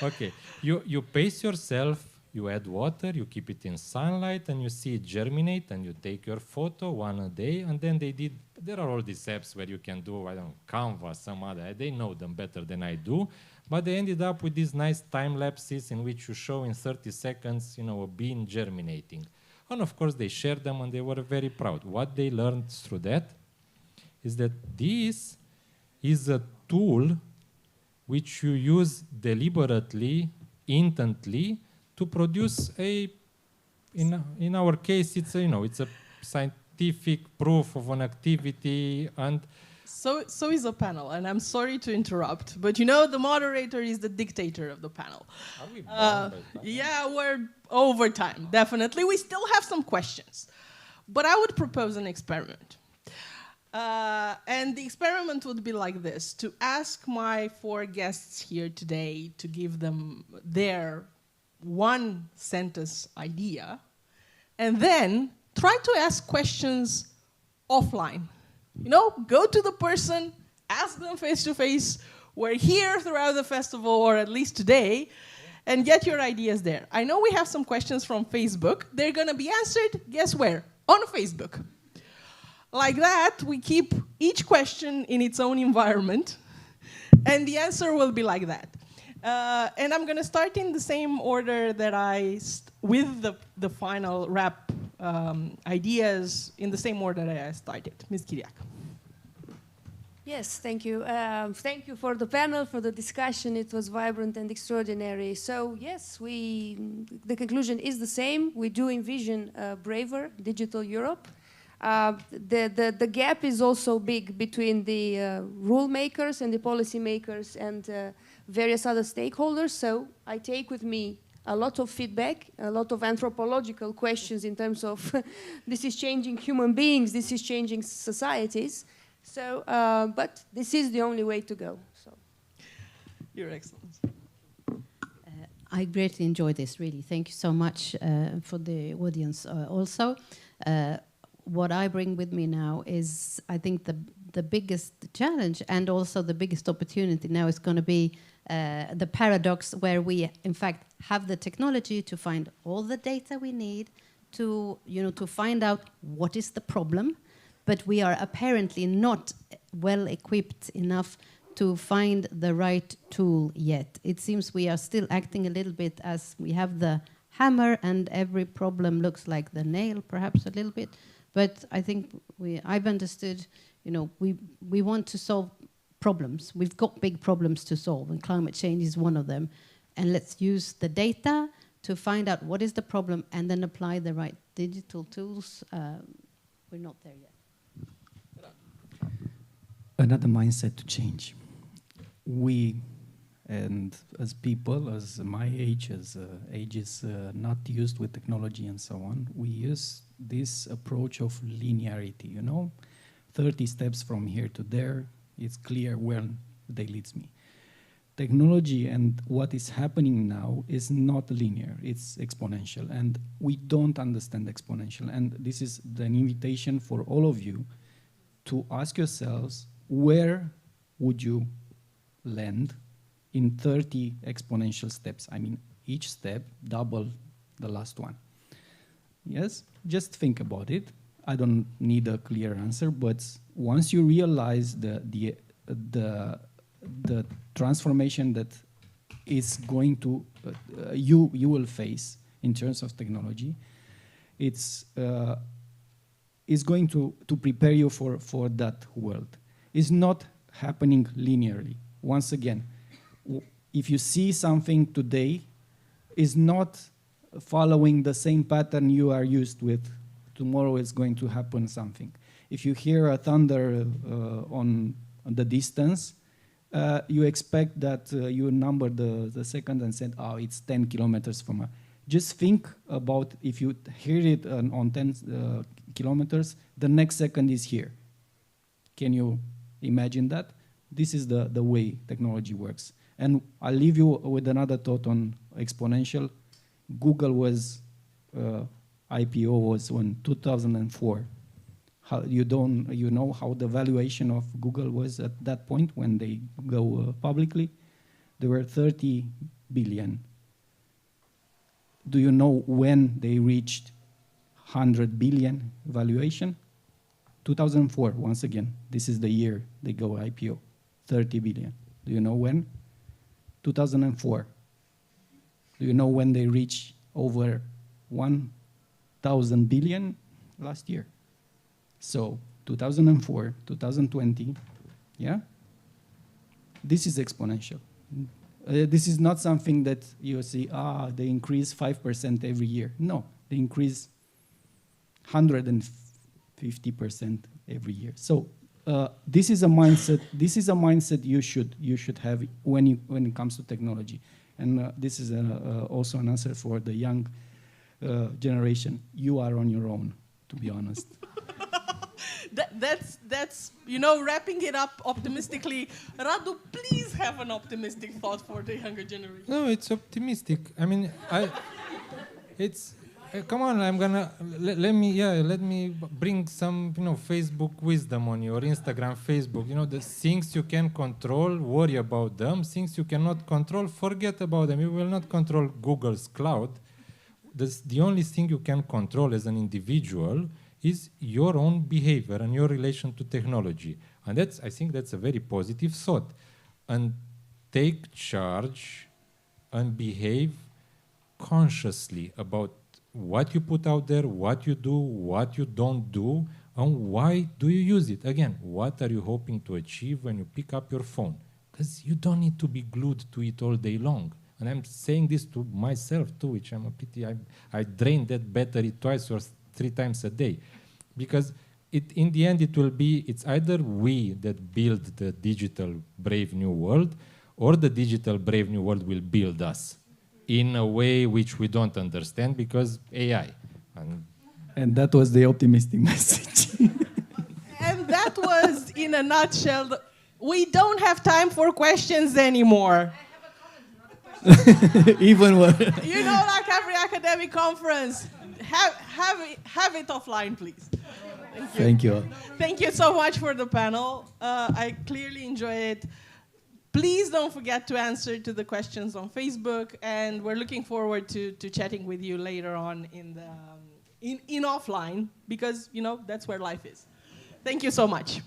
Okay, you pace yourself, you add water, you keep it in sunlight, and you see it germinate, and you take your photo one a day, and then there are all these apps where you can do, I don't know, Canva, some other, they know them better than I do, but they ended up with these nice time lapses in which you show in 30 seconds, you know, a bean germinating. And of course they shared them and they were very proud. What they learned through that is that this is a tool which you use deliberately, intently, to produce in our case, it's a scientific proof of an activity. And so is a panel, and I'm sorry to interrupt, but you know the moderator is the dictator of the panel. Are we bound by that? Yeah, we're over time, definitely. We still have some questions, but I would propose an experiment. And the experiment would be like this: to ask my 4 guests here today to give them their one-sentence idea, and then try to ask questions offline. You know, go to the person, ask them face-to-face. We're here throughout the festival, or at least today, and get your ideas there. I know we have some questions from Facebook. They're going to be answered, guess where? On Facebook. Like that, we keep each question in its own environment, and the answer will be like that. And I'm going to start in the same order that with the final wrap ideas, in the same order that I started. Ms. Chiriac. Yes, thank you. Thank you for the panel, for the discussion. It was vibrant and extraordinary. So yes, the conclusion is the same. We do envision a braver digital Europe. The gap is also big between the rule makers and the policy makers and various other stakeholders. So I take with me a lot of feedback, a lot of anthropological questions in terms of this is changing human beings, this is changing societies. So, but this is the only way to go. So, Your Excellency. I greatly enjoyed this, really. Thank you so much for the audience also. What I bring with me now is, I think, the biggest challenge and also the biggest opportunity now is going to be the paradox where we, in fact, have the technology to find all the data we need to find out what is the problem, but we are apparently not well equipped enough to find the right tool yet. It seems we are still acting a little bit as we have the hammer and every problem looks like the nail, perhaps a little bit. But I think I've understood, we want to solve problems. We've got big problems to solve, and climate change is one of them. And let's use the data to find out what is the problem and then apply the right digital tools, we're not there yet. Another mindset to change. We, and as people, as my age, as ages not used with technology and so on, we use this approach of linearity, 30 steps from here to there, it's clear where they leads me. Technology and what is happening now is not linear, it's exponential, and we don't understand exponential. And this is an invitation for all of you to ask yourselves, where would you land in 30 exponential steps? I mean, each step double the last one. Yes, just think about it. I don't need a clear answer, but once you realize the transformation that is going to you will face in terms of technology, it's going to prepare you for that world. It's not happening linearly. Once again, if you see something today, is not following the same pattern you are used with. Tomorrow is going to happen something. If you hear a thunder on the distance, you expect that you number the second and said, oh, it's 10 kilometers from. Just think about if you hear it on 10 kilometers, the next second is here. Can you imagine that? This is the way technology works. And I'll leave you with another thought on exponential. Google was, IPO was in 2004. You know how the valuation of Google was at that point when they go publicly? They were 30 billion. Do you know when they reached 100 billion valuation? 2004, once again. This is the year they go IPO, 30 billion. Do you know when? 2004. Do you know when they reach over 1,000 billion? Last year. So 2004, 2020, yeah? This is exponential. This is not something that you see, they increase 5% every year. No, they increase 150% every year. So this is a mindset. This is a mindset you should have when it comes to technology. And this is also an answer for the young generation. You are on your own, to be honest. That's wrapping it up optimistically. Radu, please have an optimistic thought for the younger generation. No, it's optimistic. I mean, it's come on. I'm gonna let me bring some Facebook wisdom on you or Instagram, Facebook. The things you can control, worry about them. Things you cannot control, forget about them. You will not control Google's cloud. The only thing you can control as an individual is your own behavior and your relation to technology. And I think that's a very positive thought. And take charge and behave consciously about what you put out there, what you do, what you don't do, and why do you use it. Again, what are you hoping to achieve when you pick up your phone? Because you don't need to be glued to it all day long. And I'm saying this to myself too, which I'm a pity. I drain that battery twice or 3 times a day, because in the end it's either we that build the digital brave new world, or the digital brave new world will build us in a way which we don't understand because AI. And that was the optimistic message. And that was, in a nutshell, we don't have time for questions anymore. Even worse. Like every academic conference, have it offline, please. Thank you. Thank you so much for the panel. I clearly enjoy it. Please don't forget to answer to the questions on Facebook, and we're looking forward to chatting with you later on in offline, because that's where life is. Thank you so much.